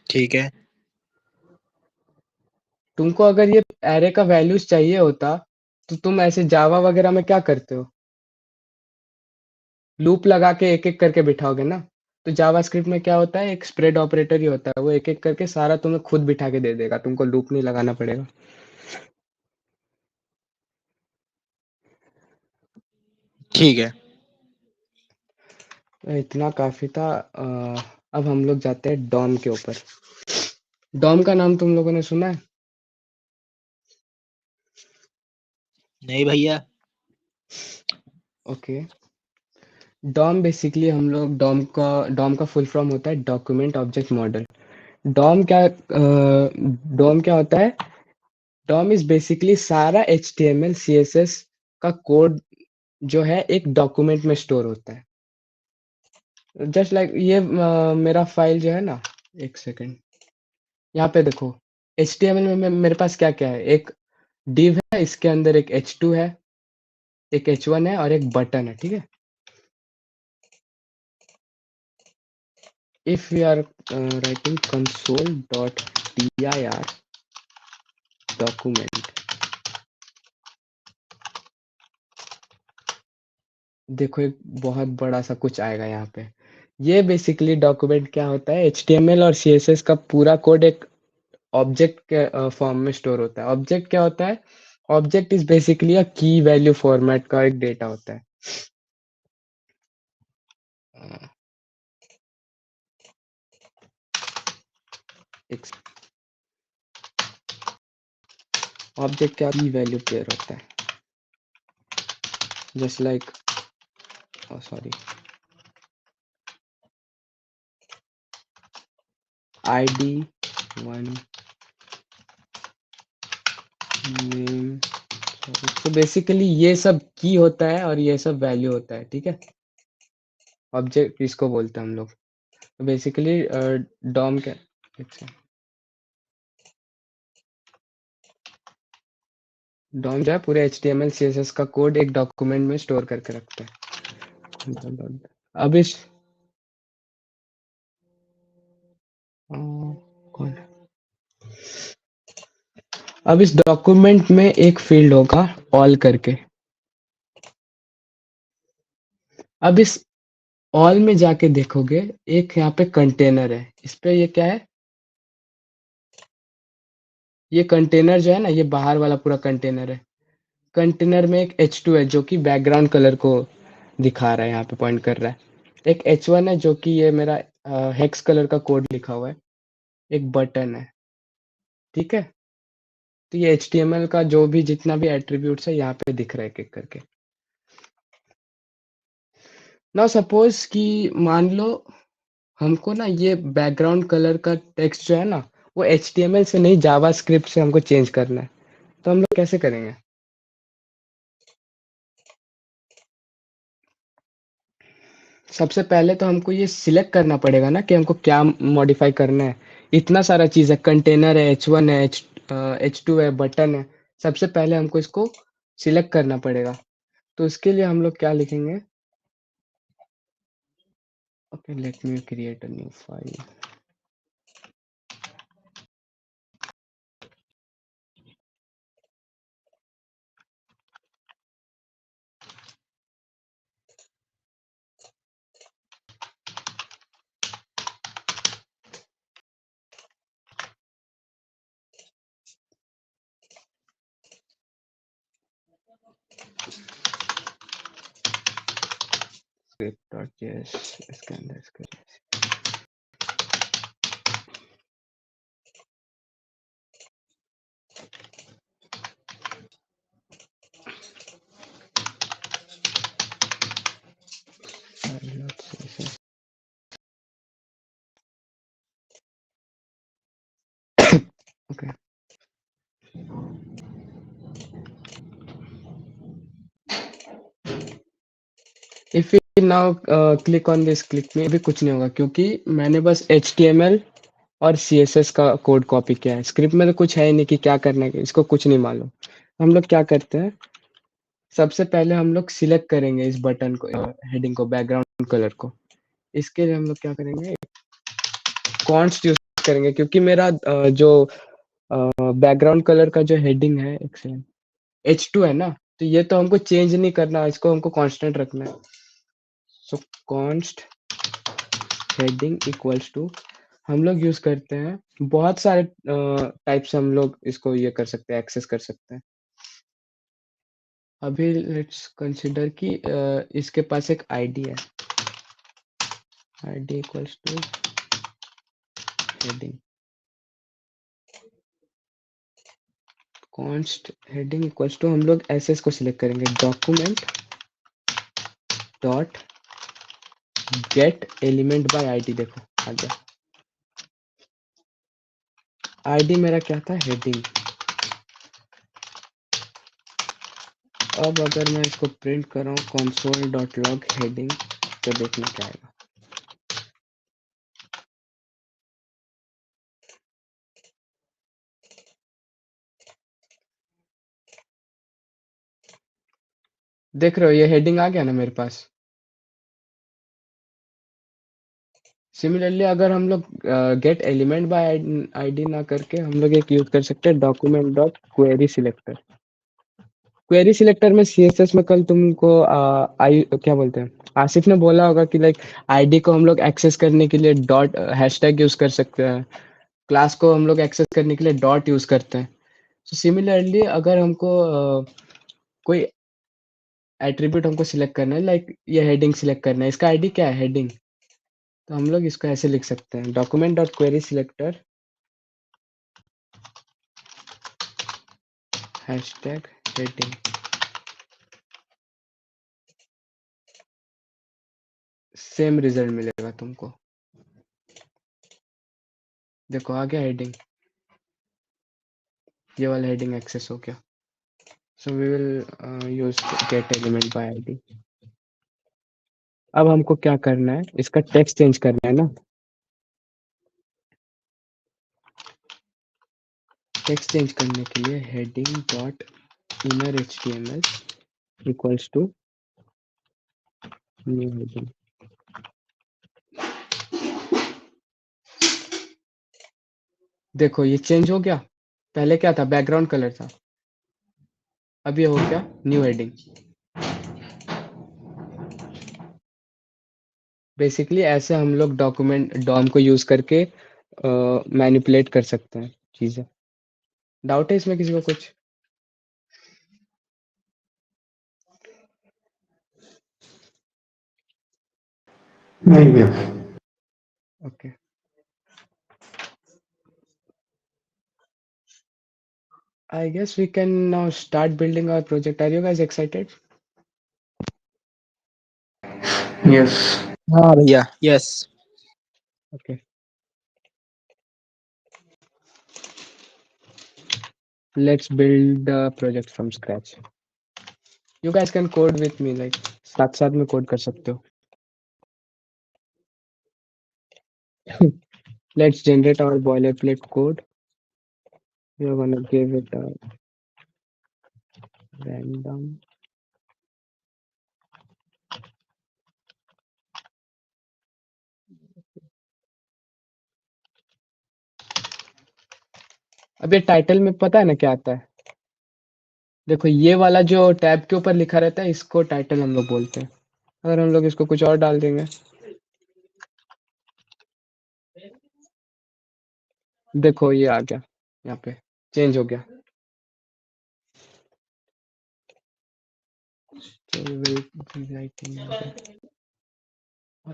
ठीक है। तुमको अगर ये एरे का वैल्यूज चाहिए होता तो तुम ऐसे जावा वगैरह में क्या करते हो, लूप लगा के एक एक करके बिठाओगे ना। तो जावास्क्रिप्ट में क्या होता है, एक स्प्रेड ऑपरेटर ही होता है, वो एक एक करके सारा तुम्हें खुद बिठा के दे देगा, तुमको लूप नहीं लगाना पड़ेगा। ठीक है। इतना काफी था। अब हम लोग जाते हैं डॉम के ऊपर। डॉम का नाम तुम लोगों ने सुना है? नहीं भैया। ओके। डॉम बेसिकली हम लोग डॉम का फुल फॉर्म होता है डॉक्यूमेंट ऑब्जेक्ट मॉडल। डॉम क्या होता है, डॉम इज बेसिकली सारा HTML CSS का कोड जो है एक डॉक्यूमेंट में स्टोर होता है। जस्ट लाइक ये मेरा फाइल जो है ना, एक सेकेंड, यहाँ पे देखो HTML में मेरे पास क्या क्या है, एक div है, इसके अंदर एक h2 है, एक h1 है और एक बटन है। ठीक है, if we are writing console.dir document, देखो एक बहुत बड़ा सा कुछ आएगा यहाँ पे। ये बेसिकली डॉक्यूमेंट क्या होता है, HTML और CSS का पूरा कोड एक ऑब्जेक्ट के फॉर्म में स्टोर होता है। ऑब्जेक्ट क्या होता है, ऑब्जेक्ट इज बेसिकली अ की वैल्यू फॉर्मेट का एक डेटा होता है। एक ऑब्जेक्ट का की वैल्यू पेयर होता है, just like sorry id 1 name. तो बेसिकली ये सब की होता है और ये सब वैल्यू होता है, ठीक है। ऑब्जेक्ट इसको बोलते हैं हम लोग। तो बेसिकली डॉम के डॉम जो है पूरे HTML CSS का कोड एक डॉक्यूमेंट में स्टोर करके रखता है। अब इस कौन अब इस डॉक्यूमेंट में एक फील्ड होगा ऑल करके। अब इस ऑल में जाके देखोगे एक यहाँ पे कंटेनर है, इस पे ये क्या है, ये कंटेनर जो है ना, ये बाहर वाला पूरा कंटेनर है। कंटेनर में एक h2 है जो कि बैकग्राउंड कलर को दिखा रहा है, यहाँ पे पॉइंट कर रहा है। एक h1 है जो कि ये मेरा हेक्स कलर का कोड लिखा हुआ है। एक बटन है, ठीक है। तो ये HTML का जो भी जितना भी एट्रीब्यूट्स है यहाँ पे दिख रहा है एक एक करके। नाउ सपोज कि मान लो हमको ना ये बैकग्राउंड कलर का टेक्स्ट जो है ना वो HTML से नहीं जावास्क्रिप्ट से हमको चेंज करना है, तो हम लोग कैसे करेंगे? सबसे पहले तो हमको ये सिलेक्ट करना पड़ेगा ना कि हमको क्या मॉडिफाई करना है। इतना सारा चीज़ है, कंटेनर है, h1 है, h2 है, बटन है। सबसे पहले हमको इसको सिलेक्ट करना पड़ेगा। तो इसके लिए हम लोग क्या लिखेंगे? Okay, let me create a new file. script.js इसके अंदर इसके okay. If you now click on this click में भी कुछ नहीं होगा क्योंकि मैंने बस HTML और CSS का कोड कॉपी किया है। स्क्रिप्ट में तो कुछ है ही नहीं कि क्या करना है, इसको कुछ नहीं मालूम। हम लोग क्या करते हैं, सबसे पहले हम लोग सिलेक्ट करेंगे इस बटन को, हेडिंग को, बैकग्राउंड कलर को। इसके लिए हम लोग क्या करेंगे, कॉन्स्ट यूज करेंगे क्योंकि मेरा जो बैकग्राउंड कलर का जो हेडिंग है एक सेकंड H2 है ना, तो ये तो हमको चेंज नहीं करना, इसको हमको कांस्टेंट रखना है। So const heading equals to, हम लोग यूज करते हैं बहुत सारे टाइप से, हम लोग इसको ये कर सकते हैं, एक्सेस कर सकते हैं। अभी लेट्स कंसिडर कि इसके पास एक आईडी है, ID equals to heading, const heading equals to, हम लोग ऐसे इसको सिलेक्ट करेंगे, document dot get element by ID. देखो आ गया, आईडी मेरा क्या था, हेडिंग। अब अगर मैं इसको प्रिंट कर रहा हूँ console डॉट लॉग हेडिंग, तो देखना क्या आएगा। देख रहे हो ये हेडिंग आ गया ना मेरे पास। सिमिलरली अगर हम लोग गेट एलिमेंट बाय आईडी ना करके हम लोग एक यूज कर सकते हैं, document dot query selector. Query selector में CSS में कल तुमको आई क्या बोलते हैं, आसिफ ने बोला होगा कि लाइक आईडी को हम लोग एक्सेस करने के लिए डॉट हैशटैग यूज कर सकते हैं, क्लास को हम लोग एक्सेस करने के लिए डॉट यूज करते हैं। सो सिमिलरली अगर हमको कोई एट्रीब्यूट हमको सिलेक्ट करना है, लाइक ये हेडिंग सिलेक्ट करना है, इसका आईडी क्या है, हेडिंग, तो हम लोग इसको ऐसे लिख सकते हैं, document dot query selector hashtag heading. Same result मिलेगा तुमको। देखो आ गया हेडिंग, ये वाला हेडिंग एक्सेस हो गया। So we will use get element by ID. अब हमको क्या करना है, इसका टेक्स्ट चेंज करना है ना। टेक्स्ट चेंज करने के लिए heading dot inner HTML equals to new heading. देखो ये चेंज हो गया, पहले क्या था, बैकग्राउंड कलर था, अब ये हो गया न्यू हेडिंग। बेसिकली ऐसे हम लोग डॉक्यूमेंट डॉम को यूज करके मैनिपुलेट कर सकते हैं चीजें। डाउट है इसमें किसी को कुछ? नहीं भैया। Okay, I guess we can now start building our project. Are you guys excited? Yes. हाँ भैया, yes. Okay, let's build the project from scratch. You guys can code with me, like साथ साथ में code कर सकते हो. Let's generate our boilerplate code. We are gonna give it a random. अब ये टाइटल में पता है ना क्या आता है? देखो ये वाला जो टैब के ऊपर लिखा रहता है इसको टाइटल हम लोग बोलते हैं। अगर हम लोग इसको कुछ और डाल देंगे, देखो ये आ गया, यहाँ पे चेंज हो गया। So we will be writing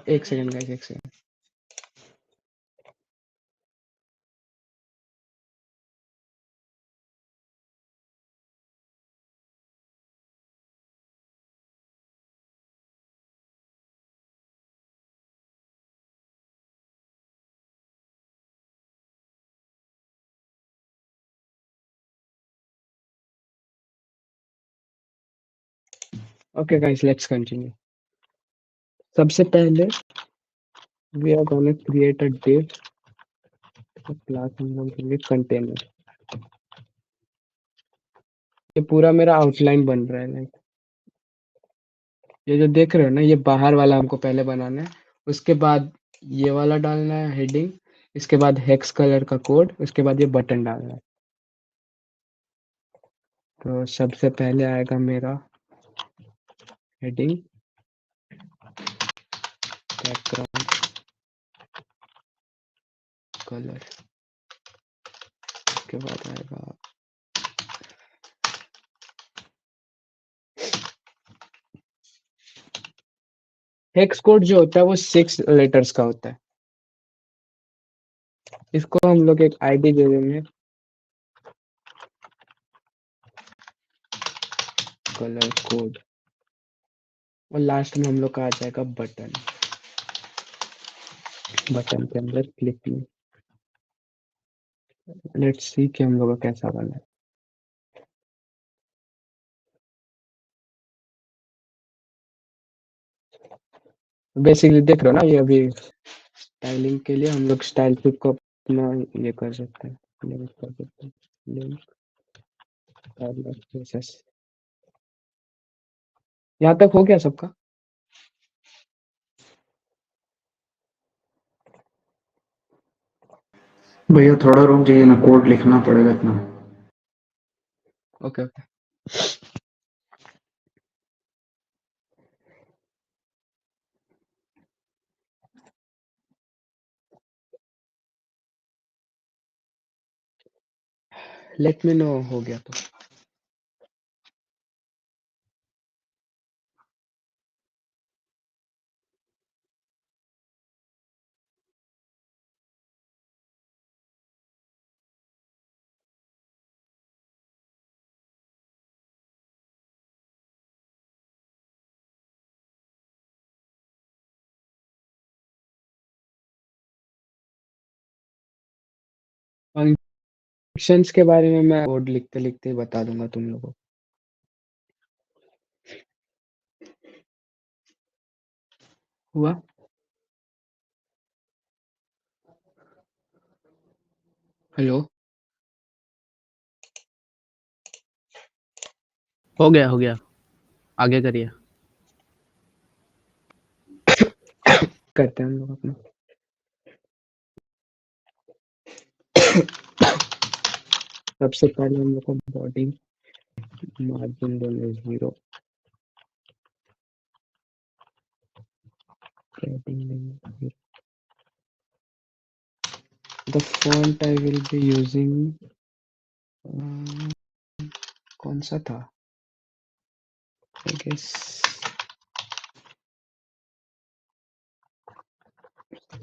एक सेकंड गाइस, एक second. Okay guys, let's continue. सबसे पहले we are gonna create a div, a class हम लोग के लिए container। ये पूरा मेरा आउटलाइन बन रहा है, लाइक ये जो देख रहे हो ना, ये बाहर वाला हमको पहले बनाना है, उसके बाद ये वाला डालना है हेडिंग, इसके बाद हेक्स कलर का कोड, उसके बाद ये बटन डालना है। तो सबसे पहले आएगा मेरा हेडिंग बैकग्राउंड कलर, उसके बाद आएगा हेक्स कोड जो होता है वो 6 लेटर्स का होता है। इसको हम लोग एक आईडी दे देंगे, कलर कोड, और लास्ट में हम लोग का आ जाएगा बटन। बटन के अंदर क्लिक में लेट्स सी कि हम लोग का कैसा बना है। बेसिकली देख रहे हो ना, ये अभी स्टाइलिंग के लिए हम लोग स्टाइल पिक को अपना ये कर सकते हैं, लिंक कर सकते हैं, लिंक यहाँ तक हो गया सबका? भैया थोड़ा रुक जाइए ना, कोड लिखना पड़ेगा इतना। Okay okay, let me know हो गया तो। फंक्शंस के बारे में मैं कोड लिखते-लिखते ही बता दूँगा तुम लोगों को। हुआ? हेलो? हो गया आगे करिए। करते हैं हम लोग अपना। सबसे पहले हम लोग को बॉडी मार्जिन देना है 0, पैडिंग देना है 0. The font I will be using कौन सा था? I guess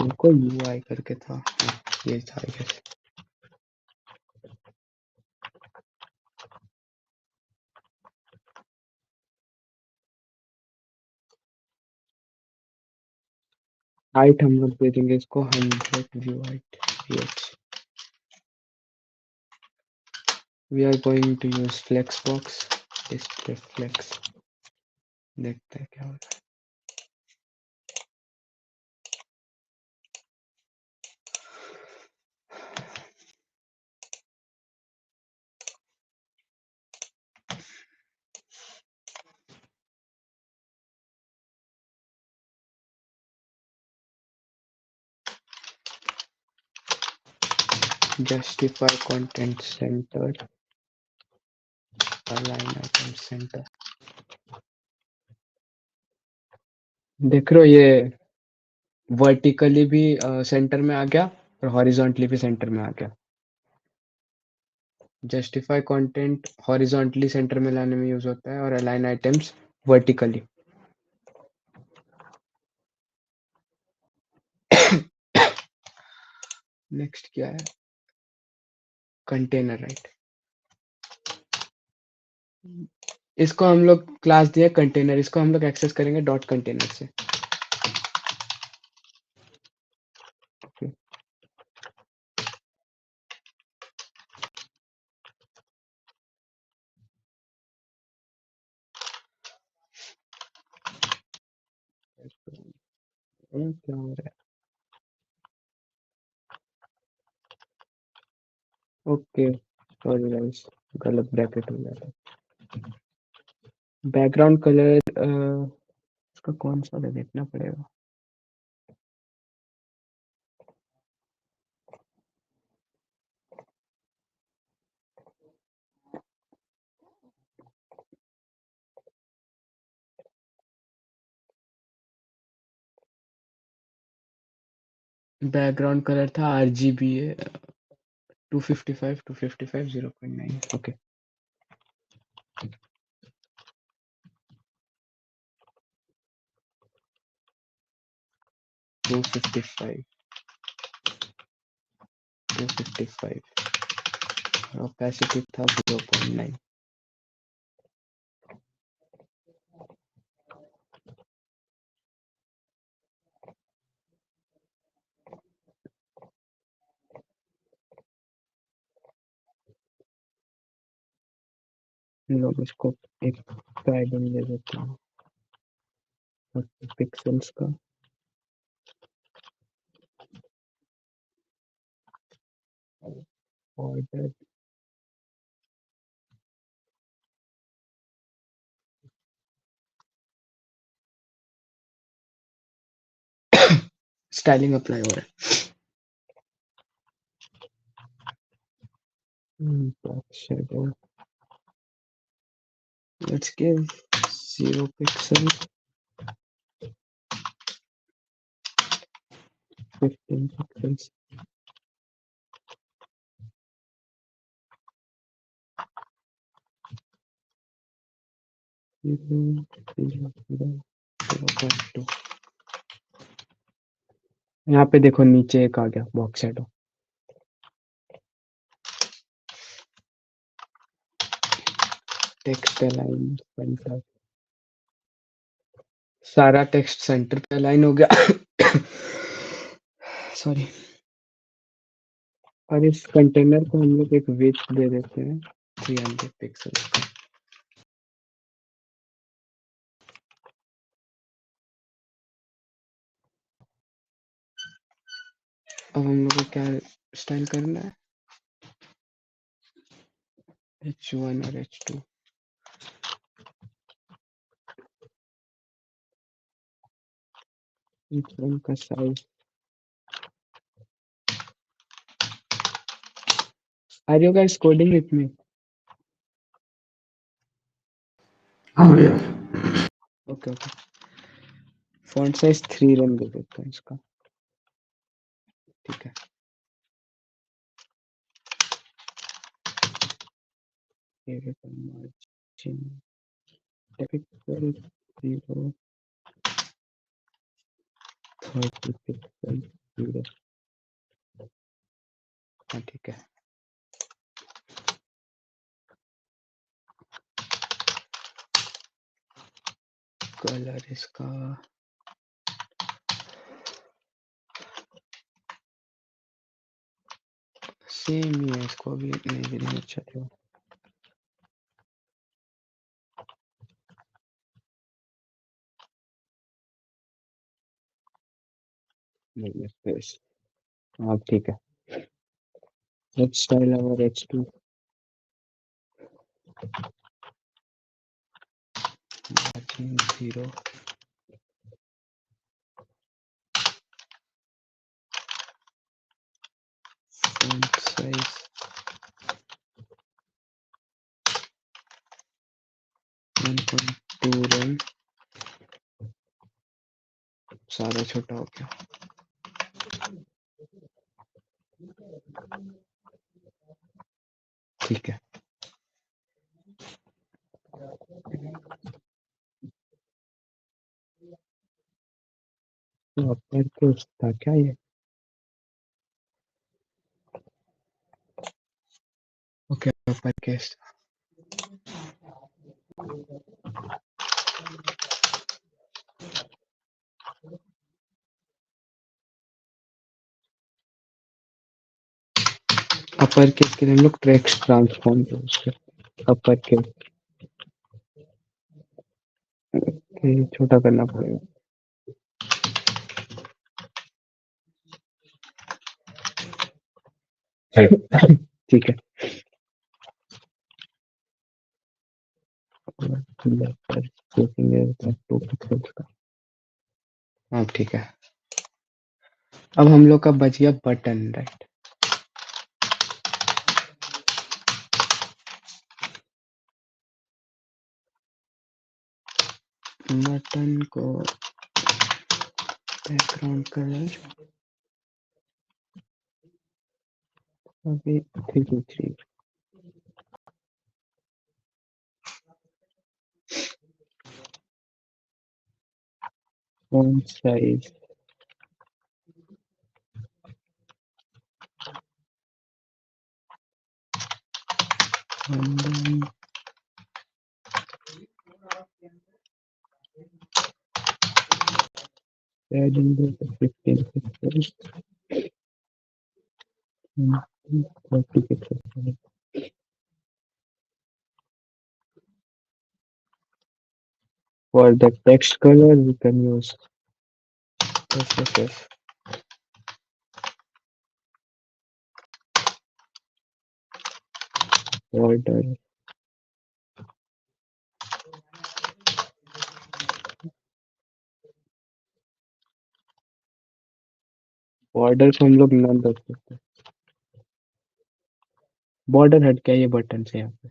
इनको UI करके था। ये था I guess. हाइट हम लोग दे देंगे इसको 100 view height PH. We are going to use Flexbox display flex. देखते हैं क्या होता है. Justify content center, align item center. देख रहे हो ये वर्टिकली भी सेंटर में आ गया और हॉरिजॉन्टली भी सेंटर में आ गया. जस्टिफाई कंटेंट हॉरिजॉन्टली सेंटर में लाने में यूज होता है और अलाइन आइटम्स वर्टिकली. नेक्स्ट क्या है? Container right. इसको हम लोग क्लास दिया कंटेनर, इसको हम लोग एक्सेस करेंगे डॉट कंटेनर से. Okay. क्या हो रहा है? ओके सॉरी गाइस, गलत ब्रैकेट हो गया था. बैकग्राउंड कलर इसका कौन सा है देखना पड़ेगा. बैकग्राउंड कलर था RGB 255 255 0.9. ओके. 255 opacity था 0.9. लोग इसको एक पैडिंग दे देते हैं पिक्सेल्स का. ऑर्डर स्टाइलिंग अप्लाई हो रहा है. Black shadow. Let's give 0 pixel 15 pixels. Zero, zero, zero, 0.2. यहाँ पे देखो नीचे एक आ गया box shadow. Text align centre. सारा टेक्स्ट सेंटर पे अलाइन हो गया. सॉरी. और इस कंटेनर को हम लोग एक विड्थ दे देते हैं 300 पिक्सल का। अब हम लोग को क्या स्टाइल करना है, H1 और H2। H1 का size, are you guys coding with me? हाँ भैया। Okay okay, font size 3 run दे देता हूँ इसका, ठीक है। मार्जिन टिपिकल 0 30 पिक्सल 0, हाँ ठीक है। कलर इसका सेम ही है, इसको भी नहीं अच्छा था। नहीं स्पेस, हाँ ठीक है। Let's style our H2 margin 0, font size 1.2 run, सारा छोटा हो गया, ठीक है। तो अपर केस था क्या ये? Okay upper case, upper case के लिए हम लोग टेक्स्ट ट्रांसफॉर्म यूज करते, अपर केस छोटा करना पड़ेगा। ठीक है, हाँ ठीक है। अब हम लोग का बच गया बटन, राइट। बटन को बैकग्राउंड कलर अभी 323, font size 100, padding 15 pixels, 30 pixels. For the text color, we can use SSS. Border, border को हम लोग नन रख सकते हैं, बॉर्डर हट गया ये बटन से यहाँ पे।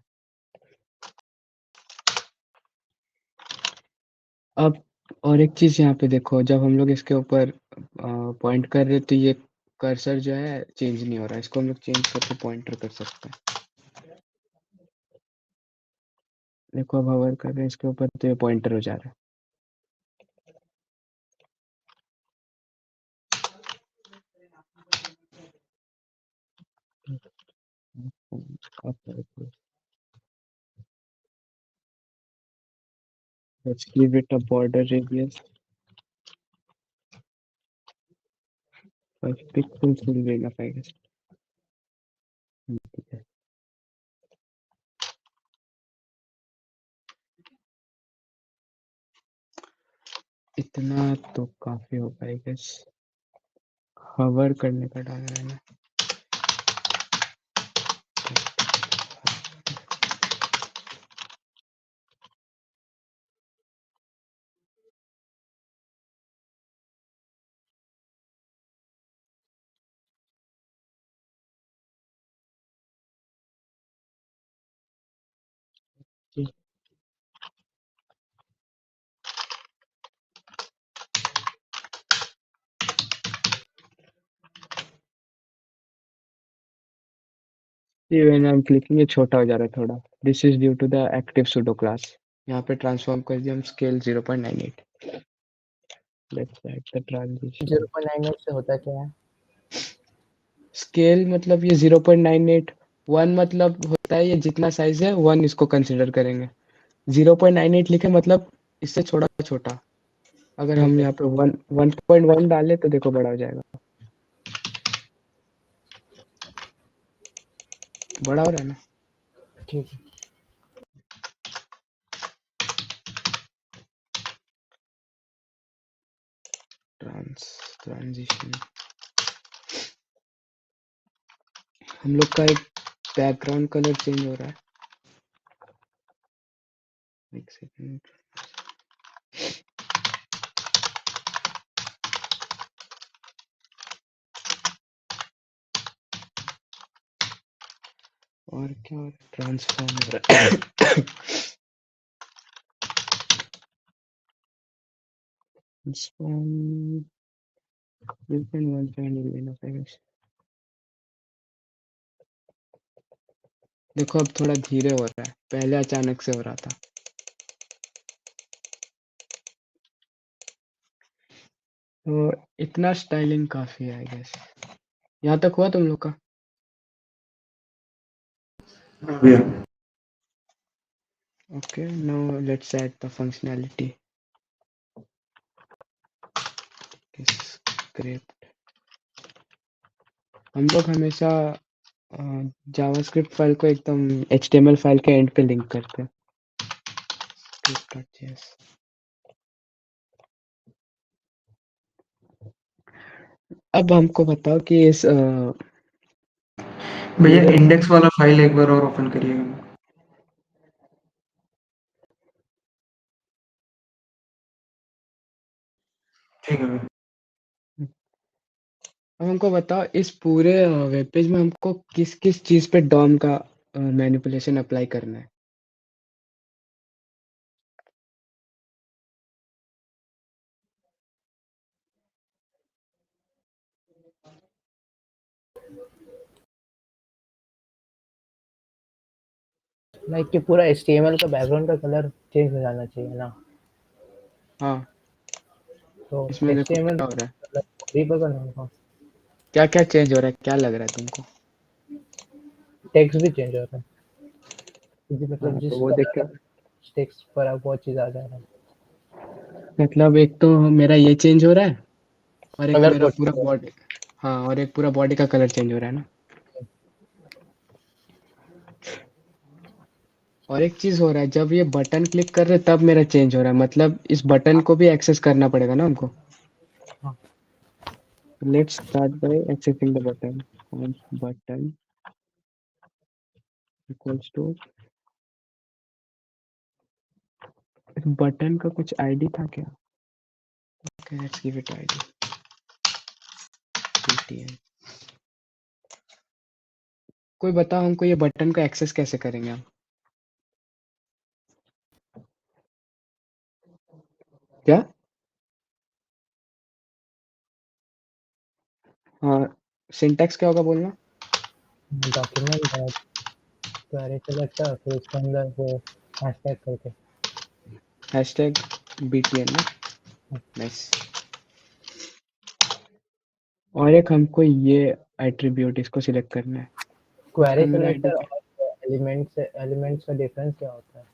अब और एक चीज यहाँ पे देखो, जब हम लोग इसके ऊपर पॉइंट कर रहे तो ये कर्सर जो है चेंज नहीं हो रहा है, इसको हम लोग चेंज करके पॉइंटर कर सकते हैं। देखो अब हवर कर रहे हैं इसके ऊपर तो ये पॉइंटर हो जा रहा है। Let's give it a border radius 5 pixels will be enough, I guess. ठीक है। इतना तो काफी होगा आई गेस। हवर करने का डालना है ना। जी। When I'm clicking ये छोटा हो जा रहा है थोड़ा। This is due to the active pseudo class। यहाँ पे ट्रांसफॉर्म कर दिया हम scale 0.98। Let's add the transition। 0.98 से होता क्या है? स्केल मतलब ये 0.98 1 मतलब होता है ये जितना साइज है 1 इसको कंसिडर करेंगे। 0.98 लिखे मतलब इससे थोड़ा छोटा। अगर हम ठीक है, यहाँ पे 1.1 डालें तो देखो बड़ा हो जाएगा। बड़ा हो रहा है ना। ठीक है। ट्रांजिशन हम लोग का एक बैकग्राउंड कलर चेंज हो रहा है। एक सेकंड। और क्या हो रहा है? ट्रांसफॉर्म हो रहा है। ट्रांसफॉर्म 3.17 लेना पड़ेगा। देखो अब थोड़ा धीरे हो रहा है, पहले अचानक से हो रहा था। तो इतना स्टाइलिंग काफी है आई गेस। यहाँ तक हुआ तुम लोग का? हाँ भैया। Okay now let's add the functionality. Script हम लोग हमेशा जावास्क्रिप्ट फाइल को एकदम HTML फाइल के एंड पे लिंक करते हैं। script.js। अब हमको बताओ कि इस भैया पूरे इंडेक्स वाला फाइल एक बार और ओपन करिएगा। ठीक है भैया। अब हमको बताओ इस पूरे वेब पेज में हमको किस किस चीज पे डॉम का मैनिपुलेशन अप्लाई करना है। लाइक कि पूरा HTML का बैकग्राउंड का कलर चेंज हो जाना चाहिए ना। हाँ तो इसमें देखो HTML क्या हो रहा है, बॉडी पर करना होगा, क्या क्या चेंज हो रहा है, क्या लग रहा है तुमको? टेक्स्ट भी चेंज हो रहा है क्योंकि मतलब हाँ तो जिस वो देख कलर के का टेक्स्ट पर अब वो चीज़ आ जा रहा है। मतलब एक तो मेरा ये चेंज हो रहा है और एक कलर मेरा कोड पूरा बॉडी। हाँ और एक पूरा बॉडी का कलर चेंज हो रहा है ना। और एक चीज हो रहा है जब ये बटन क्लिक कर रहे हैं तब मेरा चेंज हो रहा है, मतलब इस बटन को भी एक्सेस करना पड़ेगा ना हमको। हाँ। Let's start by accessing the button. Button equals to button का कुछ आईडी था क्या? Okay let's give it ID ptn। कोई बताओ हमको ये बटन का एक्सेस कैसे करेंगे हम? क्या? हाँ सिंटैक्स क्या होगा बोलना। डॉक्यूमेंट है क्वेरी सेलेक्टर फिर उसके अंदर वो हैशटैग करके हैशटैग btn ना। नाइस। और एक हमको ये एट्रीब्यूट इसको सिलेक्ट करना है। क्वेरी इसका मेरा आईडी सेलेक्टर और एलिमेंट्स का डिफरेंस क्या होता है?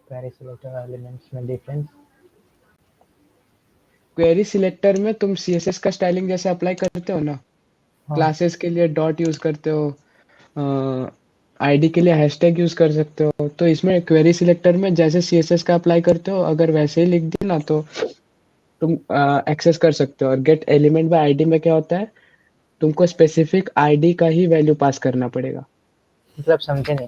क्वेरी सेलेक्टर और एलिमेंट्स में डिफरेंस? क्वेरी सिलेक्टर में तुम CSS का स्टाइलिंग जैसे अप्लाई करते हो ना, हाँ क्लासेस के लिए डॉट यूज करते हो, आईडी के लिए हैशटैग यूज कर सकते हो। तो इसमें क्वेरी सिलेक्टर में जैसे सीएसएस का अप्लाई करते हो, अगर वैसे ही लिख दिया ना तो तुम एक्सेस कर सकते हो। और गेट एलिमेंट बाय आईडी में क्या होता है, तुमको स्पेसिफिक आईडी का ही वैल्यू पास करना पड़ेगा। मतलब समझे नहीं।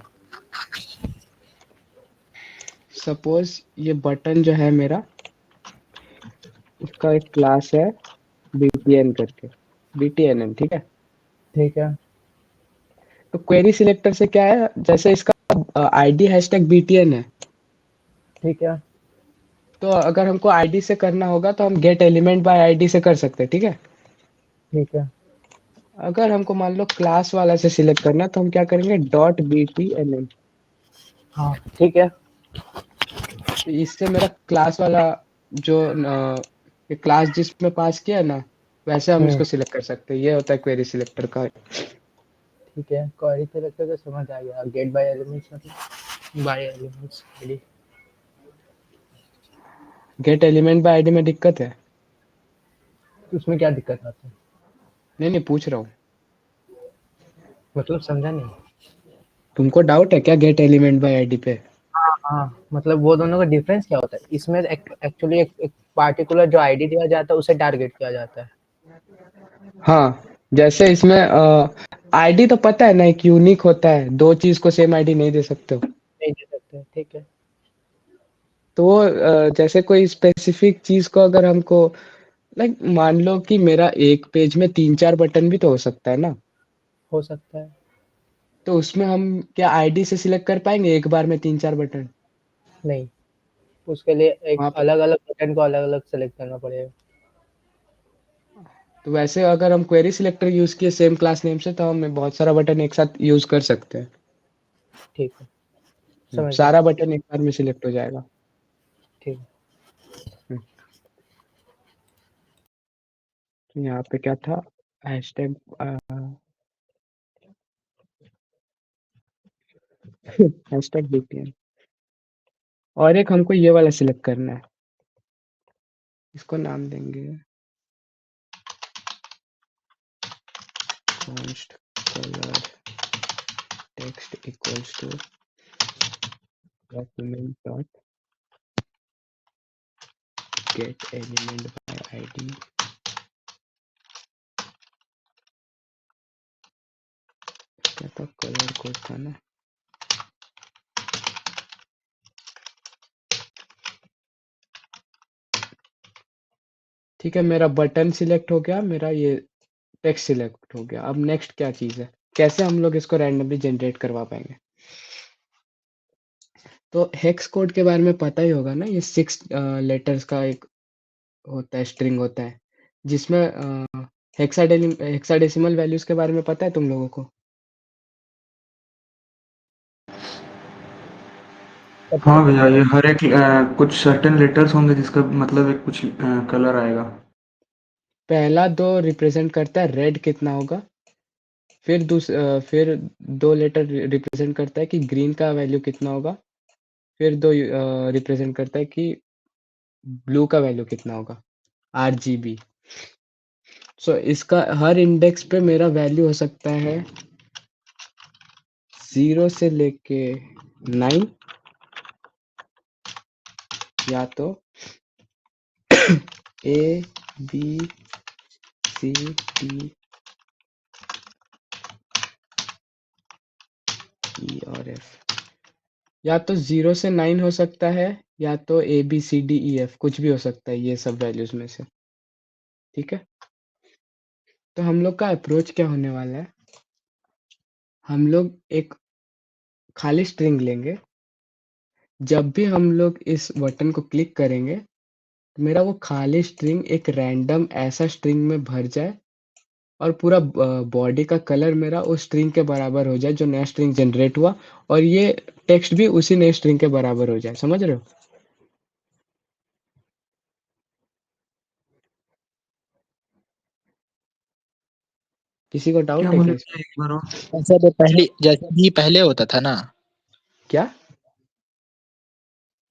सपोज ये बटन जो है मेरा, उसका एक क्लास है btn करके, btnn, ठीक है। ठीक है। तो क्वेरी सिलेक्टर से क्या है, जैसे इसका आईडी हैशटैग btn है, ठीक है। तो अगर हमको आईडी से करना होगा तो हम गेट एलिमेंट बाय आईडी से कर सकते हैं, ठीक है। ठीक है। अगर हमको मान लो क्लास वाला से सिलेक्ट करना तो हम क्या करेंगे, डॉट btnn। हाँ ठीक है। तो इससे मेरा क्लास वाला जो क्लास जिसमें पास किया ना, वैसे हम इसको सिलेक्ट कर सकते हैं। ये होता है क्वेरी सिलेक्टर का। ठीक है। क्वेरी सिलेक्टर तो समझ आ गया। गेट बाय एलिमेंट्स मतलब bye elements ID. Gate element by ID में दिक्कत है? उसमें क्या दिक्कत आती है? नहीं नहीं, पूछ रहा हूँ। मतलब समझा नहीं। तुमको डाउट है क्या गेट एलिमेंट बाय आईडी पे? हाँ मतलब वो दोनों का डिफरेंस क्या होता है? इसमें एक्चुअली एक पार्टिकुलर जो आईडी दिया जाता है उसे टारगेट किया जाता है। हाँ, जैसे इसमें आईडी तो पता है ना, एक यूनिक होता है, दो चीज को सेम आईडी नहीं दे सकते हो। नहीं दे सकते, ठीक है। तो वो जैसे कोई स्पेसिफिक चीज को अगर हमको, लाइक मान लो कि मेरा एक पेज में 3-4 बटन भी तो हो सकता है ना, हो सकता है। तो उसमें हम क्या आईडी से सिलेक्ट कर पाएंगे एक बार में 3-4 बटन? नहीं, उसके लिए एक वहाँ पे अलग अलग बटन को अलग अलग सेलेक्ट करना पड़ेगा। तो वैसे अगर हम क्वेरी सिलेक्टर यूज किए सेम क्लास नेम से, तो हम बहुत सारा बटन एक साथ यूज कर सकते हैं। ठीक है, समझ गया। सारा बटन एक बार में सिलेक्ट हो जाएगा। ठीक है। हम्म, तो यहाँ पे क्या था, हैशटैग हैशटैग बीटीएन। और एक हमको ये वाला सिलेक्ट करना है, इसको नाम देंगे const color text equals to document dot get element by id। क्या था, कलर कोड था ना। ठीक है, मेरा बटन सिलेक्ट हो गया, मेरा ये टेक्स्ट सिलेक्ट हो गया। अब नेक्स्ट क्या चीज़ है, कैसे हम लोग इसको रैंडमली जनरेट करवा पाएंगे? तो हेक्स कोड के बारे में पता ही होगा ना, ये 6 लेटर्स का एक होता है, स्ट्रिंग होता है, जिसमें हेक्साडेसिमल वैल्यूज के बारे में पता है तुम लोगों को? पता है हाँ भैया, पता है। ये हर एक कुछ सर्टेन लेटर्स होंगे जिसका मतलब एक कुछ कलर आएगा। पहला दो रिप्रेजेंट करता है रेड कितना होगा, फिर दो लेटर रिप्रेजेंट करता है कि ग्रीन का वैल्यू कितना होगा, फिर दो रिप्रेजेंट करता है कि ब्लू का वैल्यू कितना होगा, RGB। सो इसका हर इंडेक्स पे मेरा वैल्यू हो सकता है 0 से लेके 9, या तो A B C D E और F, या तो 0 से 9 हो सकता है, या तो ABCDEF, कुछ भी हो सकता है ये सब वैल्यूज में से। ठीक है, तो हम लोग का अप्रोच क्या होने वाला है, हम लोग एक खाली स्ट्रिंग लेंगे, जब भी हम लोग इस बटन को क्लिक करेंगे तो मेरा वो खाली स्ट्रिंग एक रैंडम ऐसा स्ट्रिंग में भर जाए, और पूरा बॉडी का कलर मेरा उस स्ट्रिंग के बराबर हो जाए जो नया स्ट्रिंग जनरेट हुआ, और ये टेक्स्ट भी उसी नए स्ट्रिंग के बराबर हो जाए। समझ रहे हो? किसी को क्या डाउट है बोले क्या इसमें? भैया, एक बार और? जैसे भी पहले होता था ना, क्या?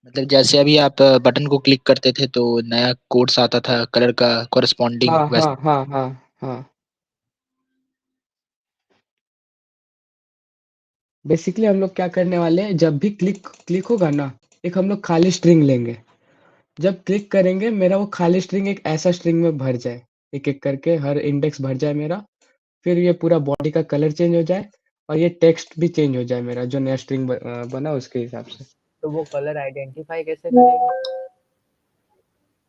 मतलब जैसे अभी आप बटन को क्लिक करते थे तो नया कोड्स आता था कलर का कोरस्पॉन्डिंग, हाँ हाँ वैसे हाँ हाँ हाँ। बेसिकली हम लोग क्या करने वाले हैं, जब भी क्लिक होगा ना, एक हम लोग खाली स्ट्रिंग लेंगे। जब क्लिक करेंगे मेरा वो खाली स्ट्रिंग एक ऐसा स्ट्रिंग में भर जाए, एक-एक करके हर इंडेक्स भर जाए मेरा। फिर ये पूरा बॉडी का कलर चेंज हो जाए और ये टेक्स्ट भी चेंज हो जाए मेरा, जो नया स्ट्रिंग बना उसके हिसाब से। तो वो कलर आइडेंटिफाई कैसे करेगा?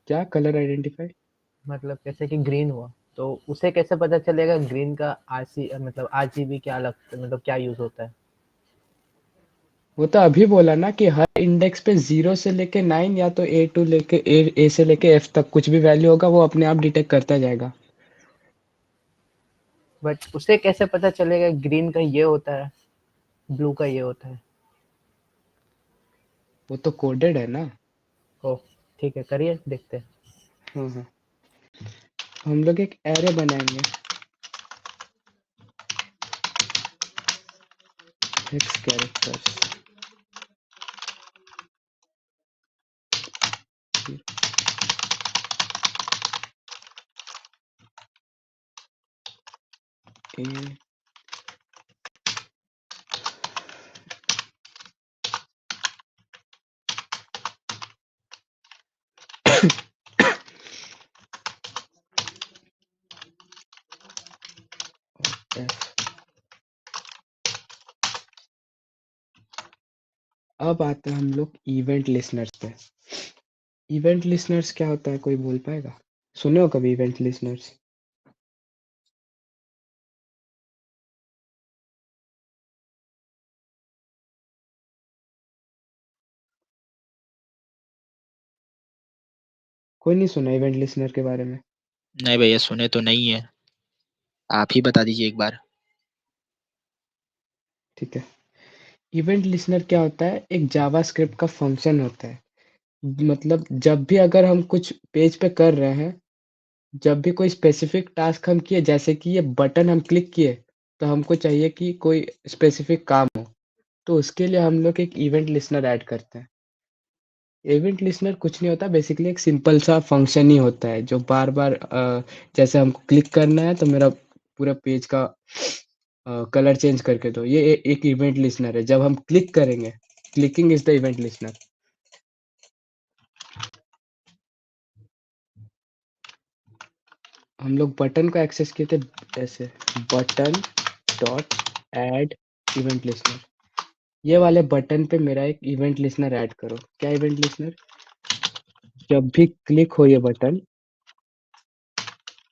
क्या कलर आइडेंटिफाई? मतलब जैसे कि ग्रीन हुआ, तो उसे कैसे पता चलेगा ग्रीन का मतलब आरजीबी क्या लगता है, मतलब क्या यूज होता है? वो तो अभी बोला ना कि हर इंडेक्स पे 0 से लेके 9 या तो ए टू लेके ए से लेके एफ तक कुछ भी वैल्यू होगा वो अपने आप डिटेक्ट करता जाएगा। बट उसे कैसे पता चलेगा ग्रीन का ये होता है, ब्लू का ये होता है? वो तो कोडेड है ना। ओह, ठीक है, करिए, देखते हैं। हाँ हाँ, हम लोग एक एरे बनाएंगे, हेक्स कैरेक्टर्स। A F. अब आते हैं हम लोग इवेंट लिसनर्स पे। इवेंट लिसनर्स क्या होता है, कोई बोल पाएगा? सुने हो कभी इवेंट लिसनर्स? कोई नहीं सुना इवेंट लिसनर के बारे में? नहीं भैया, सुने तो नहीं है, आप ही बता दीजिए एक बार। ठीक है, इवेंट लिसनर क्या होता है, एक जावास्क्रिप्ट का फंक्शन होता है। मतलब जब भी अगर हम कुछ पेज पे कर रहे हैं, जब भी कोई स्पेसिफिक टास्क हम किए, जैसे कि ये बटन हम क्लिक किए, तो हमको चाहिए कि कोई स्पेसिफिक काम हो, तो उसके लिए हम लोग एक इवेंट लिसनर ऐड करते हैं। इवेंट लिसनर कुछ नहीं होता, बेसिकली एक सिंपल सा फंक्शन ही होता है जो बार बार जैसे हमको क्लिक करना है तो मेरा पूरा पेज का कलर चेंज करके दो, ये एक इवेंट लिसनर है। जब हम क्लिक करेंगे, clicking is the event listener. हम लोग बटन को एक्सेस किए थे ऐसे, button dot add event listener. ये वाले बटन पे मेरा एक इवेंट लिसनर ऐड करो। क्या इवेंट लिसनर? जब भी क्लिक हो ये बटन।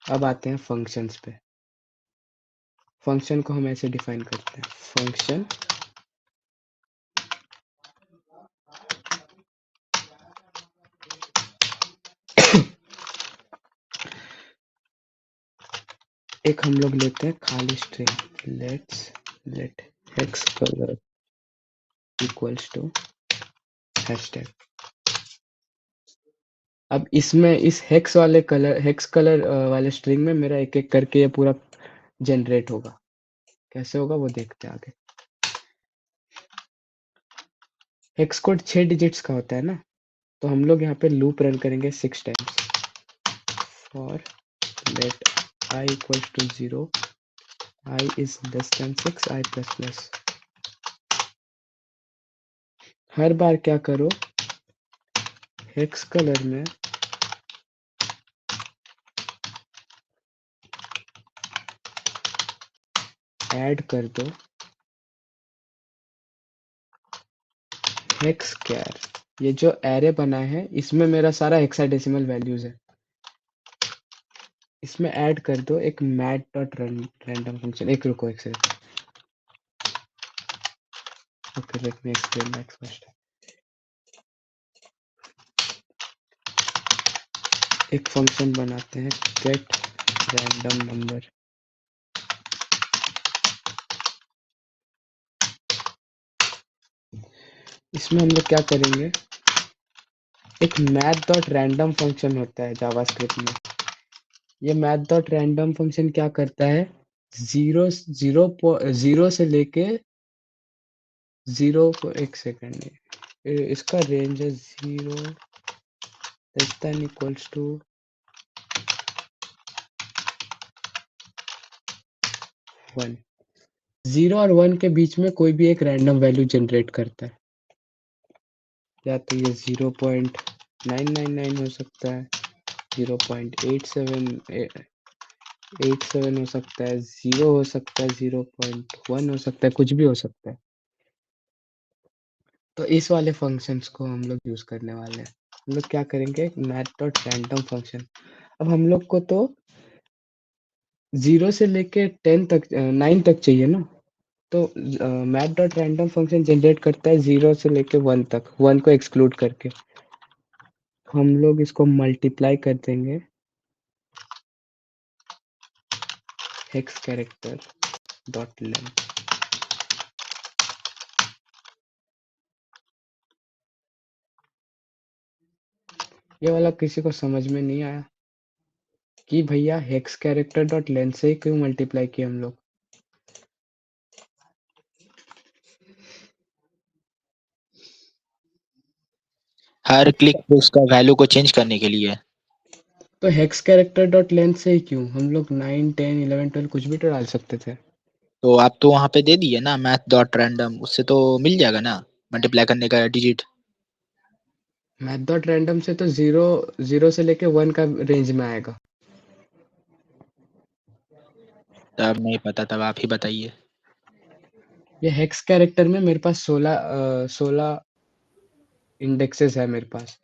अब आते हैं फंक्शंस पे। फंक्शन को हम ऐसे डिफाइन करते हैं, फंक्शन एक हम लोग लेते हैं खाली string, let hex colour equals to hashtag. अब इसमें इस हेक्स कलर वाले स्ट्रिंग में मेरा एक एक करके ये पूरा जनरेट होगा। कैसे होगा वो देखते हैं आगे। हेक्स कोड 6 डिजिट्स का होता है ना, तो हम लोग यहाँ पे लूप रन करेंगे 6 times. For let I equals to 0, I is less than 6, I plus plus। हर बार क्या करो, हेक्स कलर में ऐड कर दो हेक्स कैर। ये जो एरे बना है इसमें मेरा सारा हेक्साडेसिमल वैल्यूज है, इसमें ऐड कर दो एक मैट डॉट रैंडम फंक्शन। एक रुको, एक second, okay let me explain that first. एक फंक्शन बनाते हैं गेट रैंडम नंबर। इसमें हम लोग क्या करेंगे, एक मैथ डॉट रैंडम फंक्शन होता है जावास्क्रिप्ट में। ये मैथ डॉट रैंडम फंक्शन क्या करता है, जीरो जीरो जीरो से लेके जीरो को, एक सेकेंड, इसका रेंज है 0 लेस देन इक्वल्स टू 1। 0 और 1 के बीच में कोई भी एक रैंडम वैल्यू जनरेट करता है। या तो ये 0.999 हो सकता है, 0.8787 हो सकता है, 0 हो सकता है, 0.1 हो सकता है, कुछ भी हो सकता है। तो इस वाले फंक्शंस को हम लोग यूज करने वाले हैं। हम लोग क्या करेंगे, math.random फंक्शन। अब हम लोग को तो 0 से लेके 10 तक 9 तक चाहिए ना, तो math.random फंक्शन जनरेट करता है 0 से लेके 1 तक, 1 को एक्सक्लूड करके। हम लोग इसको मल्टीप्लाई कर देंगे हेक्स कैरेक्टर डॉट लेंथ। ये वाला किसी को समझ में नहीं आया कि भैया हेक्स कैरेक्टर डॉट लेंथ से ही क्यों मल्टीप्लाई किया हम लोग। हर क्लिक पे उसका वैल्यू को चेंज करने के लिए। तो हेक्स कैरेक्टर डॉट लेंथ से ही क्यों, हम लोग 9 10 11 12 कुछ भी तो डाल सकते थे। तो आप तो वहां पे दे दिए ना math.random, उससे तो मिल जाएगा ना मल्टीप्लाई करने का डिजिट। मैथ डॉट रैंडम से तो 0 से लेके 1 का रेंज में आएगा। तब नहीं पता, तब आप ही बताइए। ये हेक्स कैरेक्टर में मेरे पास 16 इंडेक्सेस है मेरे पास।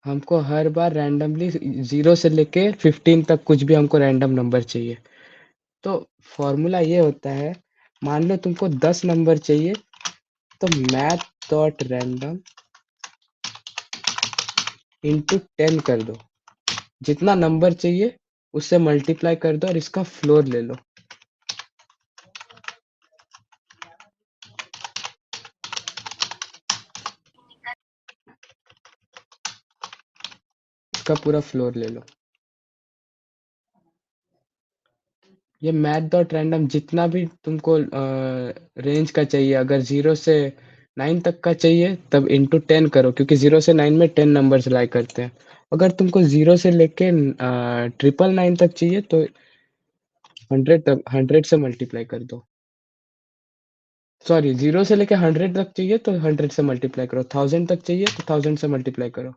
हमको हर बार रैंडमली 0 से लेके 15 तक कुछ भी हमको रैंडम नंबर चाहिए। तो फॉर्मूला ये होता है, मान लो तुमको 10 नंबर चाहिए, तो मैथ डॉट रैंडम इंटू 10 कर दो। जितना नंबर चाहिए उससे मल्टीप्लाई कर दो और इसका फ्लोर ले लो। इसका पूरा फ्लोर ले लो। ये मैथ डॉट रैंडम जितना भी तुमको रेंज का चाहिए, अगर 0 से 9 तक का चाहिए तब इंटू 10 करो, क्योंकि 0 से 9 में 10 नंबर्स लाई करते हैं। अगर तुमको 0 से लेके 999 तक चाहिए तो 100 तक 100 से मल्टीप्लाई कर दो। सॉरी, 0 से लेके 100 तक चाहिए तो 100 से मल्टीप्लाई करो, 1000 तक चाहिए तो 1000 से मल्टीप्लाई करो।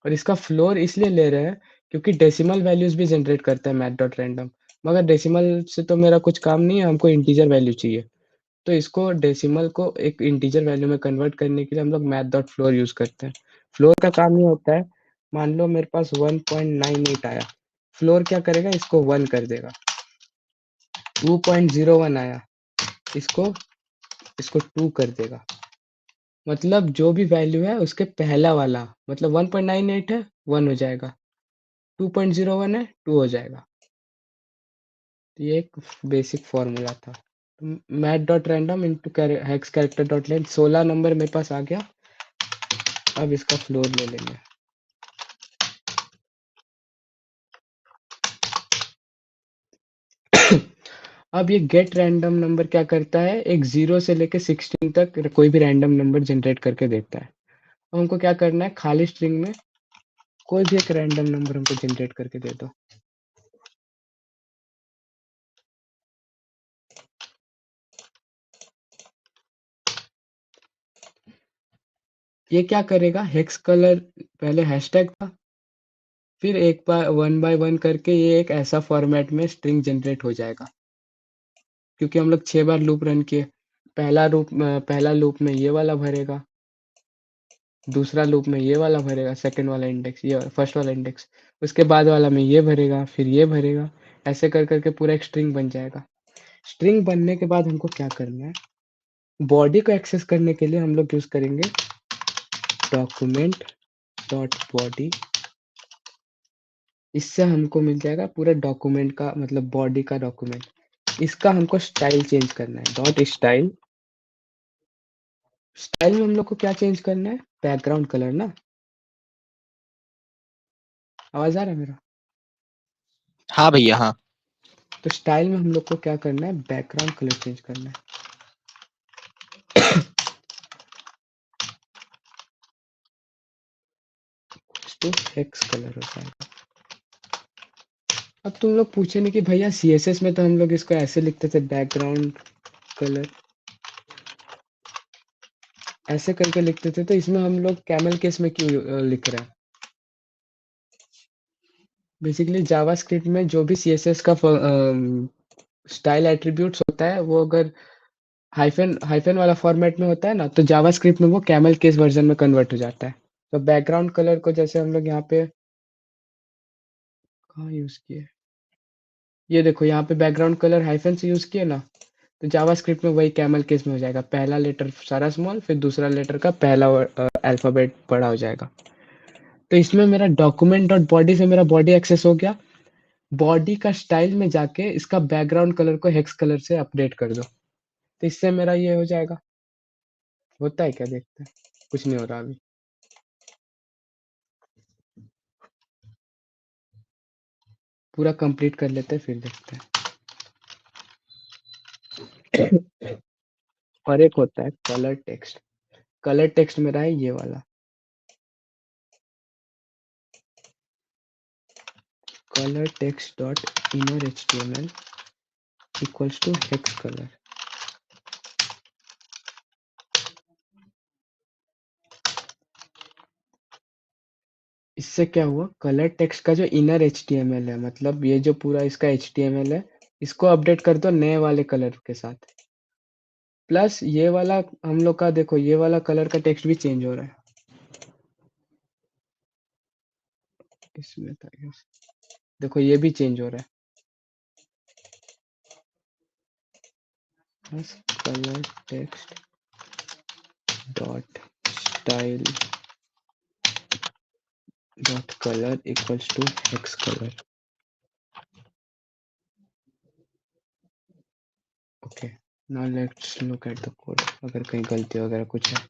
और इसका फ्लोर इसलिए ले रहे हैं क्योंकि डेसिमल वैल्यूज भी जनरेट करता है मैथ डॉट रैंडम। मगर डेसिमल से तो मेरा कुछ काम नहीं है, हमको इंटीजर वैल्यू चाहिए। तो इसको डेसिमल को एक इंटीजर वैल्यू में कन्वर्ट करने के लिए हम लोग मैथ डॉट फ्लोर यूज करते हैं। फ्लोर का काम ये होता है, मान लो मेरे पास 1.98 आया, फ्लोर क्या करेगा, इसको 1 कर देगा। 2.01 आया, इसको इसको 2 कर देगा। मतलब जो भी वैल्यू है उसके पहला वाला, मतलब 1.98 है 1 हो जाएगा, 2.01 है 2 हो जाएगा। तो ये एक बेसिक फॉर्मूला था। Math dot random into hex character dot length, 16 number मेरे पास आ गया। अब इसका फ्लोर ले लेंगे। अब ये गेट रैंडम नंबर क्या करता है, एक 0 से लेके 16 तक कोई भी रैंडम नंबर जनरेट करके देता है। अब हमको क्या करना है, खाली स्ट्रिंग में कोई भी एक रैंडम नंबर हमको जनरेट करके दे दो। ये क्या करेगा, हेक्स कलर पहले हैशटैग था, फिर एक बार 1 बाय 1 करके ये एक ऐसा फॉर्मेट में स्ट्रिंग जनरेट हो जाएगा। क्योंकि हम लोग 6 बार लूप रन किए, पहला लूप में ये वाला भरेगा, दूसरा लूप में ये वाला भरेगा, सेकंड वाला इंडेक्स, ये फर्स्ट वाला इंडेक्स, उसके बाद वाला में ये भरेगा, फिर ये भरेगा। ऐसे कर करके पूरा एक स्ट्रिंग बन जाएगा। स्ट्रिंग बनने के बाद हमको क्या करना है, बॉडी को एक्सेस करने के लिए हम लोग यूज करेंगे डॉक्यूमेंट डॉट बॉडी। इससे हमको मिल जाएगा पूरा डॉक्यूमेंट का, मतलब बॉडी का डॉक्यूमेंट। इसका हमको स्टाइल चेंज करना है, डॉट स्टाइल। स्टाइल में हम लोग को क्या चेंज करना है, बैकग्राउंड कलर ना। आवाज आ रहा है मेरा? हाँ भैया हाँ। तो स्टाइल में हम लोग को क्या करना है, बैकग्राउंड कलर चेंज करना है। तो हेक्स कलर हो जाएगा। अब तुम लोग पूछे नहीं कि भैया सीएसएस में तो हम लोग इसको ऐसे लिखते थे, बैकग्राउंड कलर ऐसे करके लिखते थे, तो इसमें हम लोग कैमल केस में क्यों लिख रहे हैं? बेसिकली जावास्क्रिप्ट में जो भी सीएसएस का स्टाइल एट्रीब्यूट्स होता है, वो अगर हाइफन हाइफन वाला फॉर्मेट में होता है ना, तो जावास्क्रिप्ट में वो कैमल केस वर्जन में कन्वर्ट हो जाता है। तो बैकग्राउंड कलर को जैसे हम लोग यहाँ पे कहाँ यूज किए, ये देखो यहाँ पे बैकग्राउंड कलर हाइफन से यूज किए ना, तो जावास्क्रिप्ट में वही कैमल केस में हो जाएगा। पहला लेटर सारा स्मॉल, फिर दूसरा लेटर का पहला अल्फाबेट बड़ा हो जाएगा। तो इसमें मेरा डॉक्यूमेंट डॉट बॉडी से मेरा बॉडी एक्सेस हो गया। बॉडी का स्टाइल में जाके इसका बैकग्राउंड कलर को हेक्स कलर से अपडेट कर दो, तो इससे मेरा ये हो जाएगा। होता है क्या, देखते हैं। कुछ नहीं हो रहा अभी। पूरा कंप्लीट कर लेते हैं, फिर देखते हैं। और एक होता है कलर टेक्स्ट। कलर टेक्स्ट मेरा है ये वाला, colour text dot inner HTML equals to hex colour. इससे क्या हुआ, कलर टेक्स्ट का जो इनर एचटीएमएल है, मतलब ये जो पूरा इसका एचटीएमएल है, इसको अपडेट कर दो नए वाले कलर के साथ। प्लस ये वाला हम लोग का देखो, ये वाला कलर का टेक्स्ट भी चेंज हो रहा है। इसमें था yes। देखो ये भी चेंज हो रहा है। बस colour text dot style dot colour equals to hex colour. Okay, now let's look at the code, अगर कहीं गलती वगैरह कुछ है।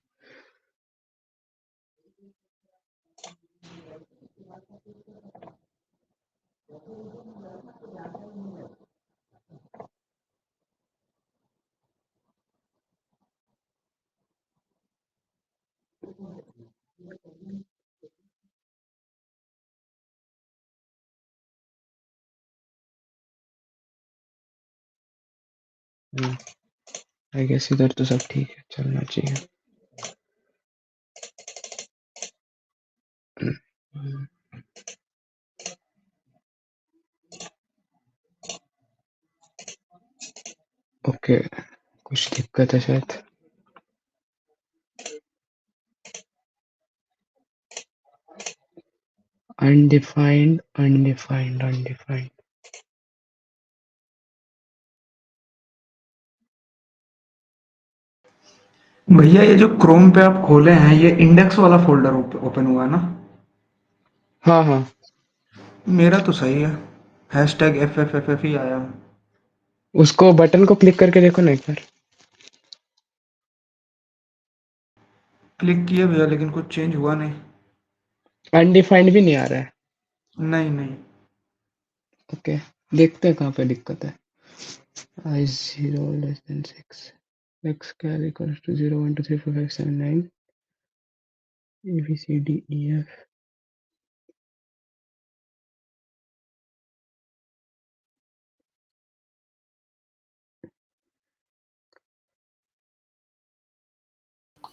आई गेस इधर तो सब ठीक है, चलना चाहिए। ओके, कुछ दिक्कत है शायद। Undefined undefined undefined. भैया ये जो क्रोम पे आप खोले हैं, ये इंडेक्स वाला फोल्डर ओपन हुआ है ना? हाँ हाँ, मेरा तो सही है, हैशटैग FFFF ही आया। उसको बटन को क्लिक करके देखो ना एक बार। क्लिक किए भैया, लेकिन कुछ चेंज हुआ नहीं। अनडिफाइंड भी नहीं आ रहा है। नहीं नहीं। ओके, देखते हैं कहाँ पे दिक्कत है। I 0 less than 6, x carry equals to 0 1 2 3 4 5 7 9 A B C D E F।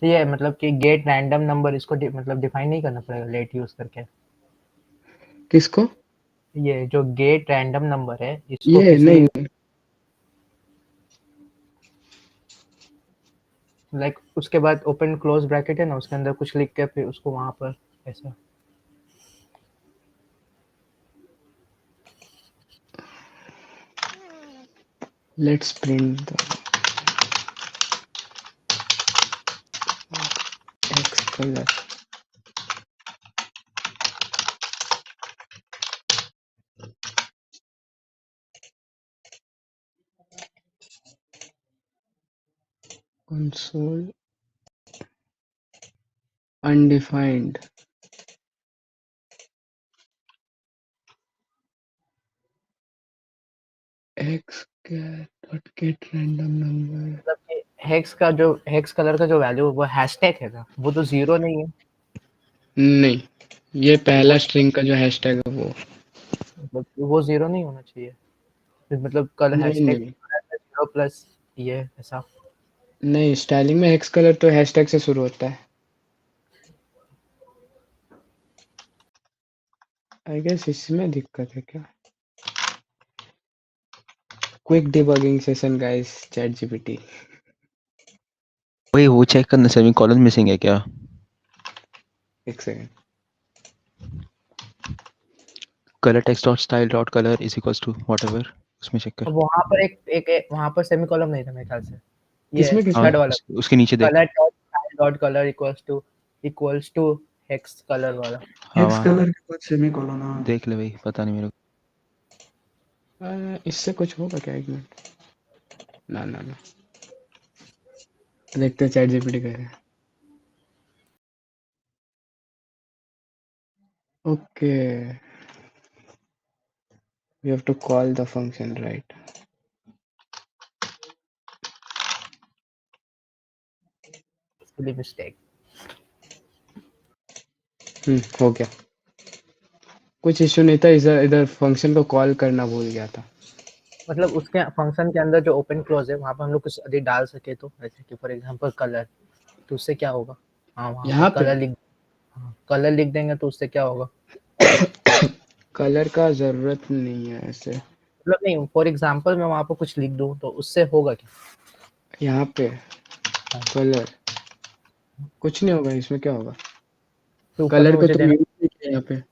ये मतलब कि गेट रैंडम नंबर, इसको मतलब डिफाइन नहीं करना पड़ेगा लेट यूज करके। किसको? ये जो गेट रैंडम नंबर है, इसको ये किसी नहीं, लाइक उसके बाद ओपन क्लोज ब्रैकेट है ना, उसके अंदर कुछ लिख के फिर उसको वहां पर ऐसा। let's print the X color। console undefined X dot get random number। मतलब कि हेक्स कलर का जो वैल्यू वो हैशटैग है ना, वो तो जीरो नहीं है। नहीं, ये तो वो पहला स्ट्रिंग का जो हैशटैग है वो। मतलब वो जीरो नहीं होना चाहिए। फिर मतलब कल नहीं हैशटैग नहीं, जीरो प्लस ये ऐसा? नहीं, स्टाइलिंग में हेक्स कलर तो हैशटैग से शुरू होता है। आई गेस इसमें दिक्कत है क्या? Quick debugging session guys, chat GPT. वही वो चेक करना सेमी कॉलन मिसिंग है क्या? एक second. Colour text dot style dot colour is equals to whatever, उसमें चेक कर। अब वहाँ पर एक वहाँ पर सेमीकोलन नहीं था मेरे ख्याल से। ये किसमें हाँ थर्ड वाला उसके नीचे देख। Colour dot style dot colour equals to hex colour वाला। हाँ हेक्स वहाँ कलर के बाद सेमीकोलन। हाँ देख ले भाई, पता नहीं मेरे को। इससे कुछ होगा क्या? एक मिनट। ना ना ना, देखते हैं चैट जीपीटी कह रहे हैं। Okay, we have to call the function, right? Silly mistake. हो गया। कुछ इश्यू नहीं था, इधर इधर फंक्शन को कॉल करना भूल गया था। मतलब उसके फंक्शन के अंदर जो ओपन क्लोज है वहाँ पर हम लोग कुछ अधिक डाल सके तो, जैसे कि फॉर एग्जांपल कलर, तो उससे क्या होगा? हाँ वहाँ पर यहाँ पे कलर लिख देंगे तो उससे क्या होगा? कलर का जरूरत नहीं है ऐसे। मतलब नहीं, फॉर एग्जांपल मैं वहाँ पर कुछ लिख दूँ तो उससे होगा क्या? यहाँ पे हाँ। कलर कुछ नहीं होगा, इसमें क्या होगा? तो ऊपर में कलर को मुझे तो देना, यूज नहीं किया यहाँ पे।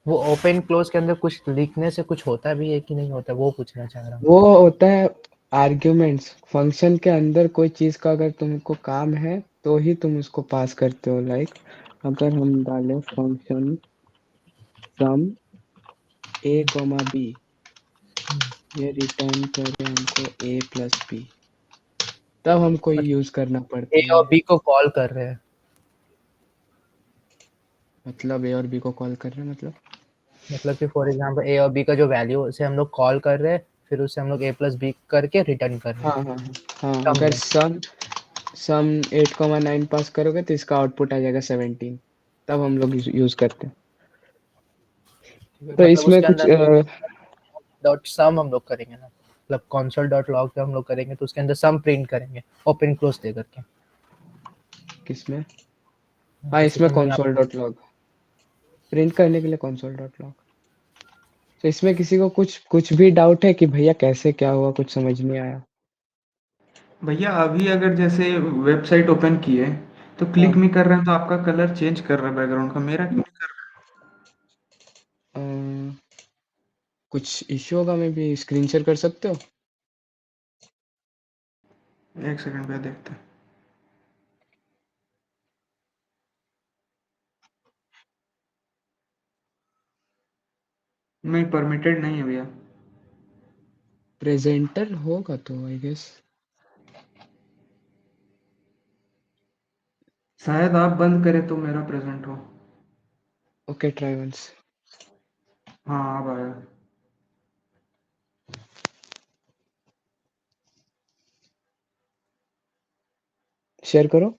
वो ओपन क्लोज के अंदर कुछ लिखने से कुछ होता भी है कि नहीं होता, वो पूछना चाह रहा हूँ। वो होता है आर्ग्यूमेंट्स। फंक्शन के अंदर कोई चीज का अगर तुमको काम है तो ही तुम उसको पास करते हो। लाइक अगर हम डालें function sum a comma B, ये रिटर्न करे हमको a प्लस बी, तब हमको ये यूज करना ए पड़ता और है। बी को कॉल कर रहे हैं, मतलब ए और बी को कॉल कर रहे हैं मतलब कि फॉर एग्जांपल ए और बी का जो वैल्यू उसे हम लोग कॉल कर रहे हैं, फिर उसे हम लोग ए प्लस बी करके रिटर्न कर रहे हैं। हाँ हाँ हाँ हाँ, सम अगर में सम 8,9 पास करोगे तो इसका आउटपुट आ जाएगा 17, तब हम लोग यूज करते हैं। तो मतलब इसमें उसके कुछ अंदर डॉट सम हम लोग करेंगे ना, मतलब कंसोल डॉट लॉग पे हम लोग करेंगे तो उसके अंदर सम प्रिंट करेंगे ओपन क्लोज दे करके। किसमें? हाँ, जैसे इसमें कि मैं कंसोल डॉट लॉग प्रिंट करने के लिए कंसोल डॉट लॉग। तो इसमें किसी को कुछ कुछ भी डाउट है कि भैया कैसे क्या हुआ, कुछ समझ नहीं आया? भैया, अभी अगर जैसे वेबसाइट ओपन की है तो क्लिक हाँ, भी कर रहे हैं तो आपका कलर चेंज कर रहा है बैकग्राउंड का, मेरा क्यों नहीं कर कुछ इश्यू होगा, मैं भी स्क्रीन शेयर कर सकते हो? रहा? एक सेकंड भैया, देखते हैं। नहीं, परमिटेड नहीं है भैया। प्रेजेंटर होगा तो आई गेस। शायद आप बंद करें तो मेरा प्रेजेंट हो। Okay, try once. हाँ, अब आया। शेयर करो।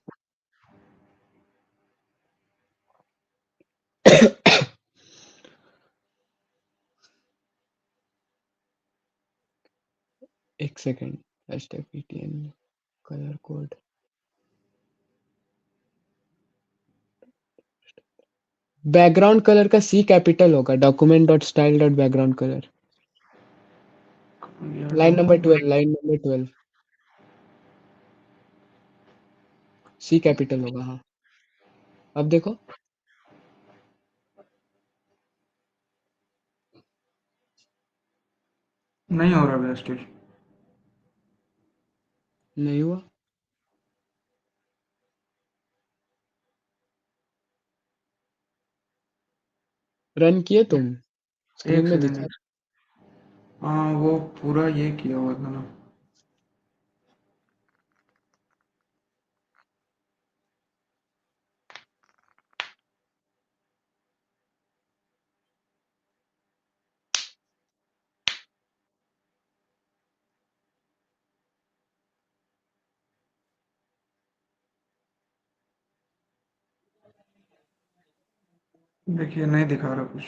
एक second. Hashtag ptn colour code. Background colour का सी कैपिटल होगा, document dot style dot background colour. भैया line number document 12, line number 12 C capital होगा। हाँ, अब देखो। नहीं हो रहा भैया स्टिल। नहीं हुआ? रन किए तुम? एक स्क्रीन में दिखा? सेकंड। हाँ, वो पूरा ये किया हुआ था ना। देखिए, नहीं दिखा रहा कुछ।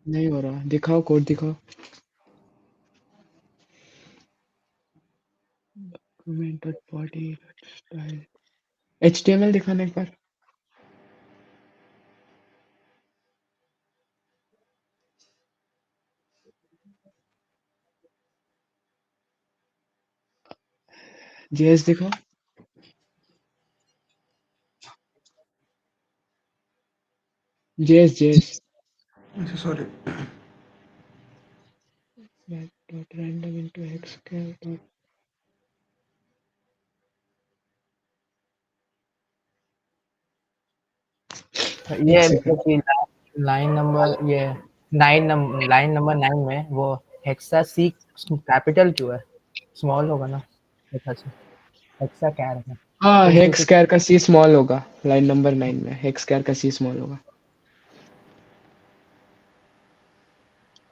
नहीं हो रहा, दिखाओ कोड दिखाओ। document.body.style HTML दिखाना एक बार। JS दिखाओ। JS अच्छा sorry. dot random into xchar dot ये एक सेकंड। मतलब कि लाइन नंबर ये लाइन नंबर 9 में वो हेक्सा सी कैपिटल क्यों है? स्मॉल होगा ना हेक्सा सी, हेक्सा कैर है हाँ, 26। हेक्सचर का C स्मॉल होगा लाइन नंबर 9 में। हेक्सचर का C स्मॉल होगा।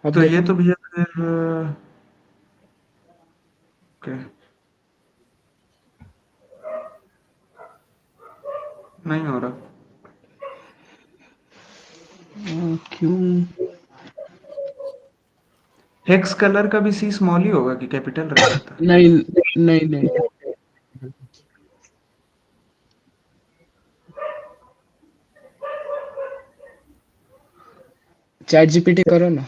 अब तो ये देखो। तो भैया फिर ओके नहीं हो रहा। क्यों? हेक्स कलर का भी सी स्मॉल ही होगा कि कैपिटल रह सकता है? नहीं नहीं नहीं। चैट जीपीटी करो ना।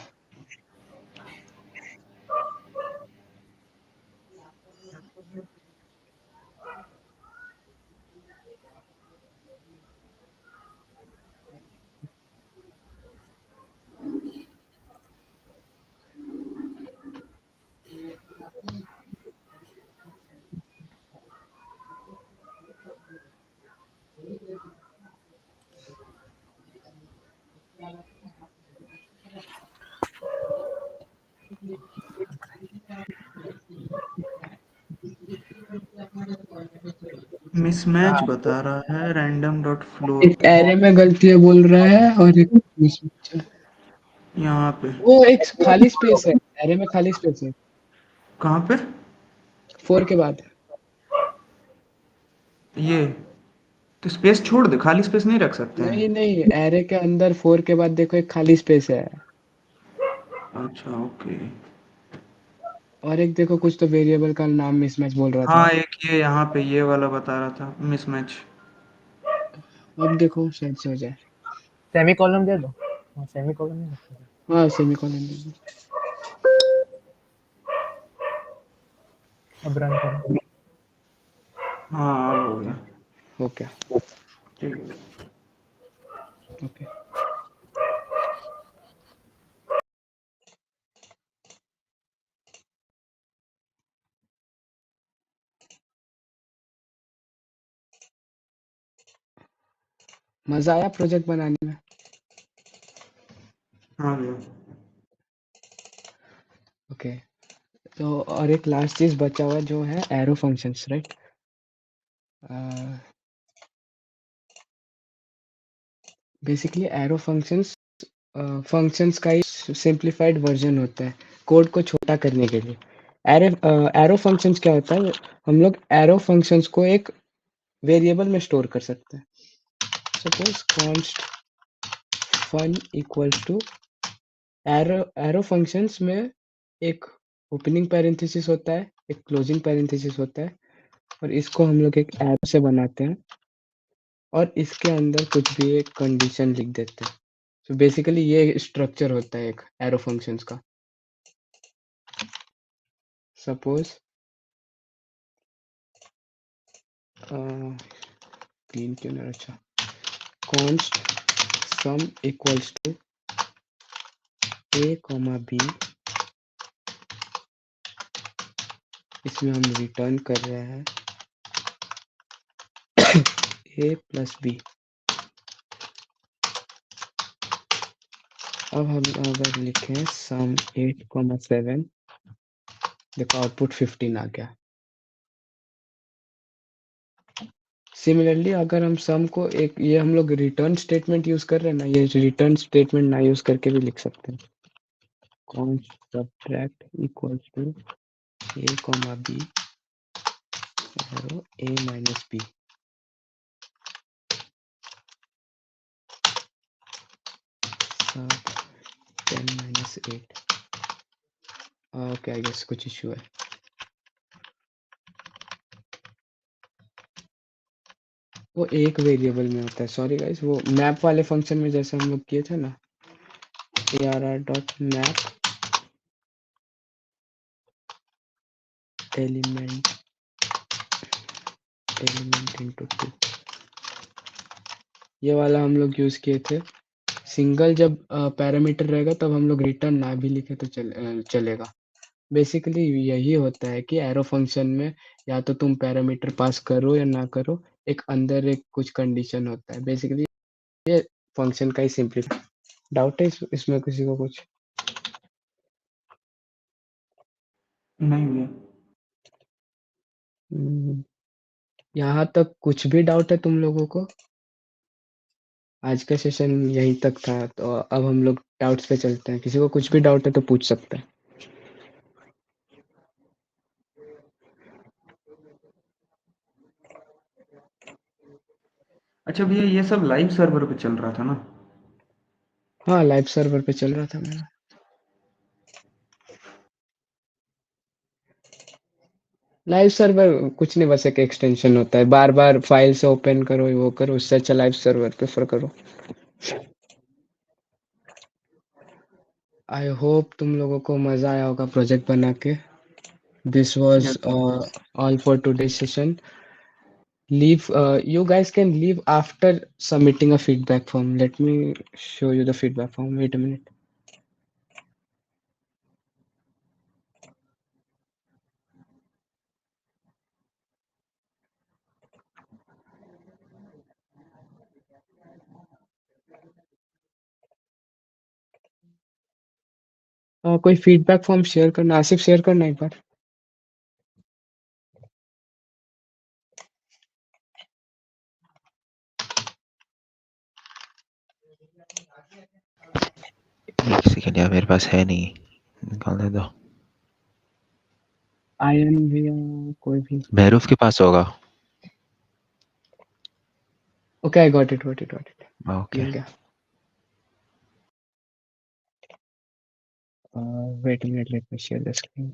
मिसमैच बता रहा है रैंडम डॉट एक फ्लोट एरे में गलती है बोल रहा है और एक mismatch है। यहाँ पे। वो एक खाली स्पेस है। एरे में खाली स्पेस है कहाँ पे? 4 के बाद। ये तो स्पेस छोड़ दे, खाली स्पेस नहीं रख सकते नहीं हैं? नहीं, एरे के अंदर 4 के बाद देखो एक खाली स्पेस है। अच्छा ओके। और एक देखो कुछ तो वेरिएबल का नाम मिसमैच बोल रहा था। हाँ एक ये यहाँ पे ये वाला बता रहा था मिसमैच। अब देखो शायद से हो जाए। सेमीकोलन दे दो। हाँ सेमीकोलन नहीं रखा। हाँ सेमीकोलन दे दो। अब रन करो। हाँ अब हो गया। ओके ठीक है। ओके। मजा आया प्रोजेक्ट बनाने में? हाँ भैया। ओके। तो और एक लास्ट चीज बचा हुआ जो है arrow functions, right? Basically arrow functions functions का ही सिंप्लीफाइड वर्जन होता है कोड को छोटा करने के लिए। एरो फंक्शंस क्या होता है? हम लोग एरो फंक्शंस को एक वेरिएबल में स्टोर कर सकते हैं। Suppose const fun equals to arrow functions में एक ओपनिंग पैरेंथेसिस होता है, एक क्लोजिंग पैरेंथेसिस होता है, और इसको हम लोग एक एरो से बनाते हैं और इसके अंदर कुछ भी एक कंडीशन लिख देते हैं। तो बेसिकली ये स्ट्रक्चर होता है एक एरो फंक्शंस का। सपोज तीन क्यों ना, अच्छा const sum equals to a comma b, इसमें हम रिटर्न कर रहे हैं a प्लस b। अब हम अगर लिखें सम 8,7, देखो आउटपुट 15 आ गया। सिमिलरली अगर हम सम को एक ये हम लोग रिटर्न स्टेटमेंट यूज कर रहे हैं ना, ये रिटर्न स्टेटमेंट ना यूज करके भी लिख सकते हैं। const subtract equals to a comma b arrow a minus b। सब 10 माइनस 8। ओके आई गेस कुछ इशू है। वो एक वेरिएबल में होता है। सॉरी गाइस, वो मैप वाले फंक्शन में जैसे हम लोग किए थे ना, arr.map एलिमेंट इनटू 2, ये वाला हम लोग यूज किए थे। सिंगल जब पैरामीटर रहेगा तब हम लोग रिटर्न ना भी लिखे तो चलेगा। बेसिकली यही होता है कि एरो फंक्शन में या तो तुम पैरामीटर पास करो या ना करो, एक अंदर एक कुछ कंडीशन होता है। बेसिकली ये फंक्शन का ही सिंपलीफाई। डाउट है इसमें किसी को कुछ? नहीं भैया। यहाँ तक कुछ भी डाउट है तुम लोगों को? आज का सेशन यहीं तक था, तो अब हम लोग डाउट्स पे चलते हैं। किसी को कुछ भी डाउट है तो पूछ सकते हैं। अच्छा भैया, ये सब लाइव सर्वर पे चल रहा था ना? हाँ, लाइव सर्वर पे चल रहा था मेरा। लाइव सर्वर कुछ नहीं, बस एक एक्सटेंशन होता है। बार बार फाइल से ओपन करो, वो करो, उससे अच्छा लाइव सर्वर प्रेफर करो। आई होप तुम लोगों को मजा आया होगा प्रोजेक्ट बना के। This was Yes. All for today session. Leave, you guys can leave after submitting a feedback form. Let me show you the feedback form. Wait a minute. कोई फीडबैक फॉर्म शेयर करना, Asif share करना एक बार। एक second यार, मेरे पास है नहीं, निकालने दो। आयन भी कोई भी। महरूफ के पास होगा। Okay, I got it. Okay. मिल गया। Wait a minute, let me share the screen.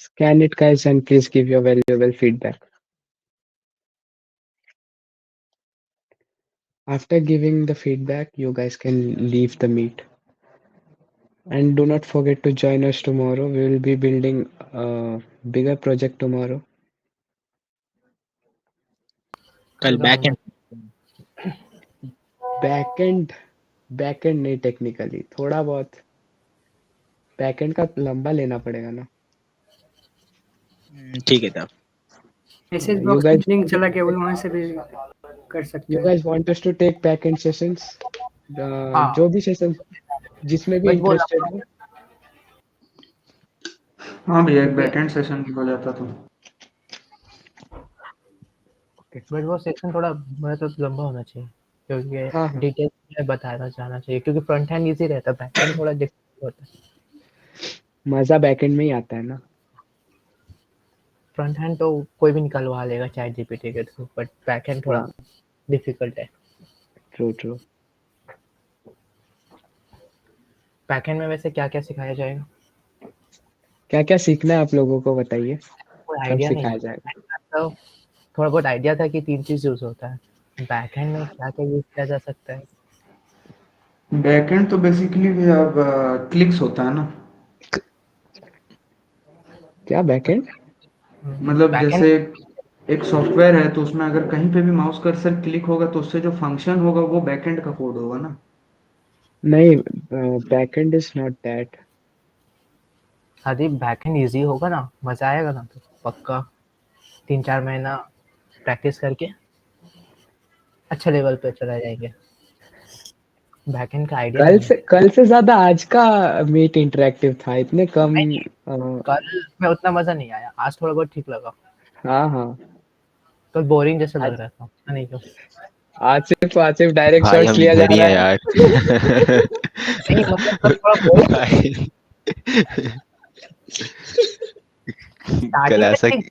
Scan it, guys, and please give your valuable feedback. After giving the feedback, you guys can leave the meet. And do not forget to join us tomorrow. We will be building a bigger project tomorrow. कल back and backend नहीं, technically थोड़ा बहुत backend का लंबा लेना पड़ेगा ना। ठीक है तब मैसेज You बॉक्स में guys, लिंक चला गया, वहाँ से भी कर सकते you हैं। guys want us to take backend sessions? हाँ। जो भी सेशन जिसमें भी बट वो इंटरेस्टेड हो। हाँ भैया, एक बैकएंड सेशन भी हो जाता तो। बट वो सेक्शन थोड़ा मतलब लंबा होना चाहिए, हाँ, क्योंकि हाँ। डिटेल में बताना जाना चाहिए, क्योंकि फ्रंट हैंड इजी रहता है, बैक हैंड थोड़ा डिफिकल्ट होता है। मजा बैकएंड में ही आता है ना। फ्रंट हैंड तो कोई भी निकलवा लेगा चैट जीपीटी के थ्रू, बट बैक हैंड थोड़ा हाँ, डिफिकल्ट है। ट्रू। बैक हैंड में वैसे क्या क्या सिखाया जाएगा? क्या क्या सीखना है आप लोगों को बताइए, कोई तब आइडिया नहीं सिखाया है। जाएगा। तो थोड़ा बहुत आइडिया था कि 3 चीज़ यूज़ होता है। बैक हैंड में क्या-क्या यूज़ किया जा सकता है? बैकएंड तो बेसिकली भैया अब क्लिक्स होता है ना। क्या बैकएंड? मतलब बैक जैसे हैंड एक सॉफ्टवेयर है तो उसमें अगर कहीं पे भी माउस कर्सर क्लिक होगा तो उससे जो फंक्शन होगा वो बैकएंड का कोड होगा ना। नहीं, बैकएंड इज नॉट दैट। यदि बैक हैंड ईज़ी होगा ना, मज़ा आएगा ना, तो पक्का 3-4 महीना प्रैक्टिस करके अच्छे लेवल पे चला जाएंगे। बैक एंड का आइडिया नहीं है। कल से ज्यादा आज का मीट इंटरेक्टिव था, इतने कम। नहीं, कल में उतना मज़ा नहीं आया, आज थोड़ा बहुत ठीक लगा। हाँ। कल बोरिंग जैसा आज लग रहा था, पता नहीं क्यों। आसिफ डायरेक्ट भाई शॉट्स हम लिया जा इधर ही रहा है है। यार। नहीं मतलब कल थोड़ा बोरिंग भाई कल स्टार्टिंग में ऐसा ठीक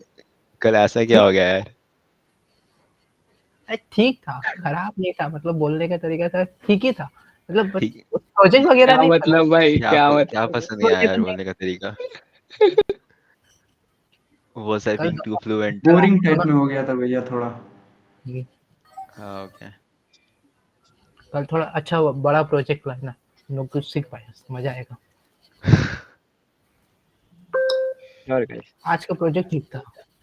कल ऐसा क्या हो गया यार? ठीक था, खराब नहीं था, मतलब बोलने का तरीका था ठीक ही था, मतलब ठीक, प्रोजेक्ट वगैरह क्या नहीं था। मतलब भाई, क्या क्या मतलब? पसंद नहीं आया यार बोलने का तरीका? Was I कल being too fluent? Boring type में हो गया था भैया थोड़ा। Okay. कल थोड़ा अच्छा बड़ा प्रोजेक्ट लाना, हम लोग कुछ सीख पाए, मजा आएगा। और guys, आज का प्रोजेक्ट ठीक था,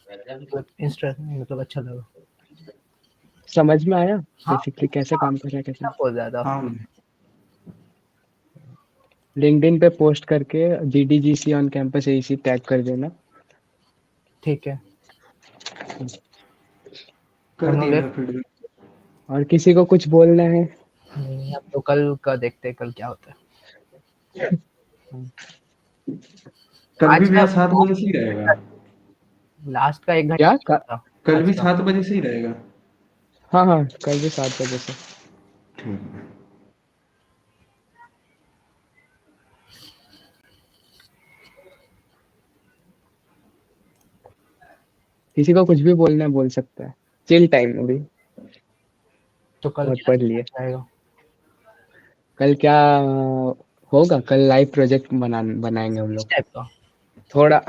मतलब अच्छा लगा। समझ में आया हाँ, बेसिकली कैसे काम कर रहा है कैसे। बहुत ज्यादा। हाँ लिंक्डइन पे पोस्ट करके GDGC on campus AEC tag कर देना। ठीक है, कर हम लोग दिया ले था फीडबैक। और किसी को कुछ बोलना है? नहीं, अब तो कल का देखते हैं, कल क्या होता है। कल भी आज का भैया 7 बजे से ही रहेगा। लास्ट का 1 क्या घंटा था कल आज भी का। 7 बजे से ही रहेगा। हाँ हाँ, कल भी 7 बजे से। ठीक है। किसी को कुछ भी बोलना है बोल सकता है, चिल टाइम अभी, तो कल बहुत क्या पढ़ लिए। जाएगा? कल क्या होगा? कल लाइव प्रोजेक्ट बनाएंगे हम किस लोग। टाइप का? थोड़ा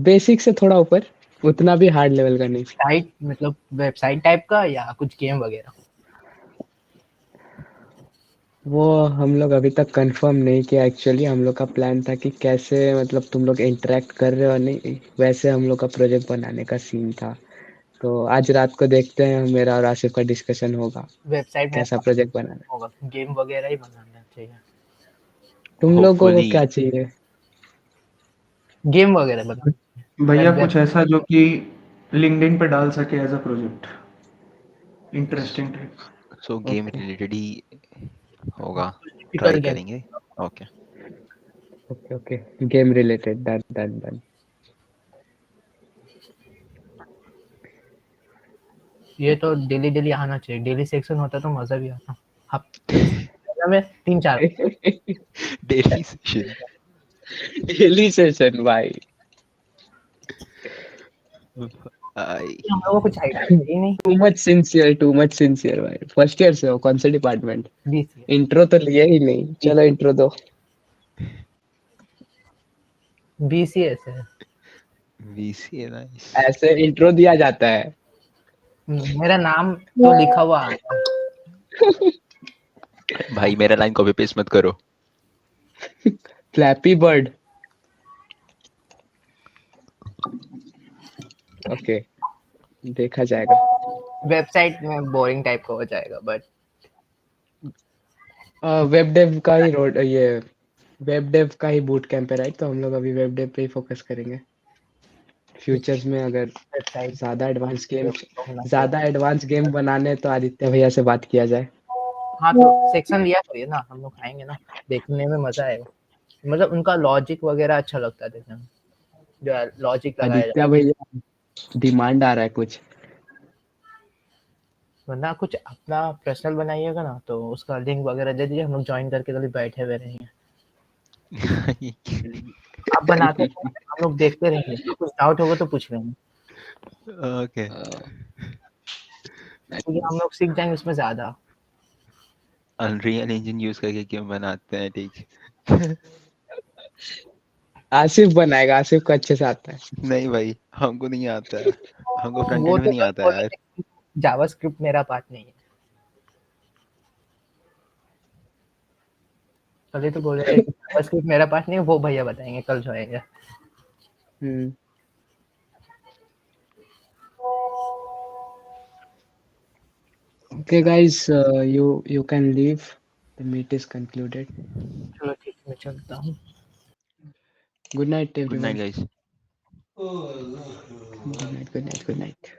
बेसिक से थोड़ा ऊपर, उतना भी हार्ड लेवल का नहीं। साइट मतलब वेबसाइट टाइप का या कुछ गेम वगैरह? वो हम लोग अभी तक कंफर्म नहीं किया। एक्चुअली हम लोग का प्लान था कि कैसे मतलब तुम लोग इंटरेक्ट कर रहे हो नहीं, वैसे हम लोग का प्रोजेक्ट बनाने का सीन था। तो आज रात को देखते हैं, मेरा और आसिफ का डिस्कशन होगा वेबसाइट में कैसा प्रोजेक्ट बनाना है। होगा, गेम वगैरह ही बनाना चाहिए। तुम लोगों को क्या Hopefully, चाहिए? गेम वगैरह बनाना। भैया वेब कुछ ऐसा जो कि लिंक्डइन पे डाल सके as a project, interesting type. so game okay related ही होगा, टिपिकल try गेम। करेंगे। Okay. Okay okay, game related, done done done. ये तो डेली डेली आना चाहिए, डेली सेक्शन होता तो मजा भी आता। हफ्ते में 3-4 Daily session. डेली सेशन भाई। I हम लोगों को कुछ आइडिया ही नहीं। टू मच सिंसियर भाई। फर्स्ट ईयर से हो? कौन से डिपार्टमेंट? BCA इंट्रो तो लिए ही नहीं। चलो इंट्रो दो। BCA से है। VC nice. ऐसे इंट्रो दिया जाता है? मेरा नाम तो लिखा हुआ आता है। भाई मेरा लाइन कॉपी पेस्ट मत करो। Flappy bird. ओके, देखा जाएगा। वेबसाइट में बोरिंग टाइप का हो जाएगा, बट वेब डेव का ही रोड ये वेब डेव का ही बूट कैंप है राइट? तो हम लोग अभी वेब डेव पे ही फोकस करेंगे फ्यूचर्स में। अगर वेबसाइट ज्यादा एडवांस गेम बनाने तो आदित्य भैया से बात किया जाए। हाँ, तो सेक्शन लिया करिए ना, हम लोग आएंगे ना, देखने में मजा आएगा। मतलब उनका लॉजिक वगैरह अच्छा लगता है देखने में, जो लॉजिक लगाया जाता आदित्य भैया डिमांड आ रहा है कुछ। है। वरना कुछ अपना पर्सनल बनाइएगा ना, तो उसका लिंक वगैरह दे दीजिए, हम लोग ज्वाइन करके कभी बैठे हुए रहेंगे। आप बनाते हैं, हम लोग देखते रहेंगे, कुछ डाउट होगा तो पूछ लेंगे, Okay. क्योंकि हम लोग सीख जाएंगे उसमें ज्यादा। Unreal Engine यूज करके क्यों बनाते हैं? ठीक। आसिफ बनाएगा, आसिफ को अच्छे से आता है। नहीं भाई, हमको नहीं आता है, हमको फ्रंट वो एंड भी तो नहीं कल आता बोले यार। थे, जावास्क्रिप्ट मेरा पार्ट नहीं है। कल ही तो बोल रहे थे कि जावास्क्रिप्ट मेरा पार्ट नहीं है, वो भैया बताएंगे, कल जो आएंगे। Okay guys, you can leave. The meet is concluded. चलो ठीक है, मैं चलता हूँ। Good night good night everyone. Guys. Good night, good night, good night.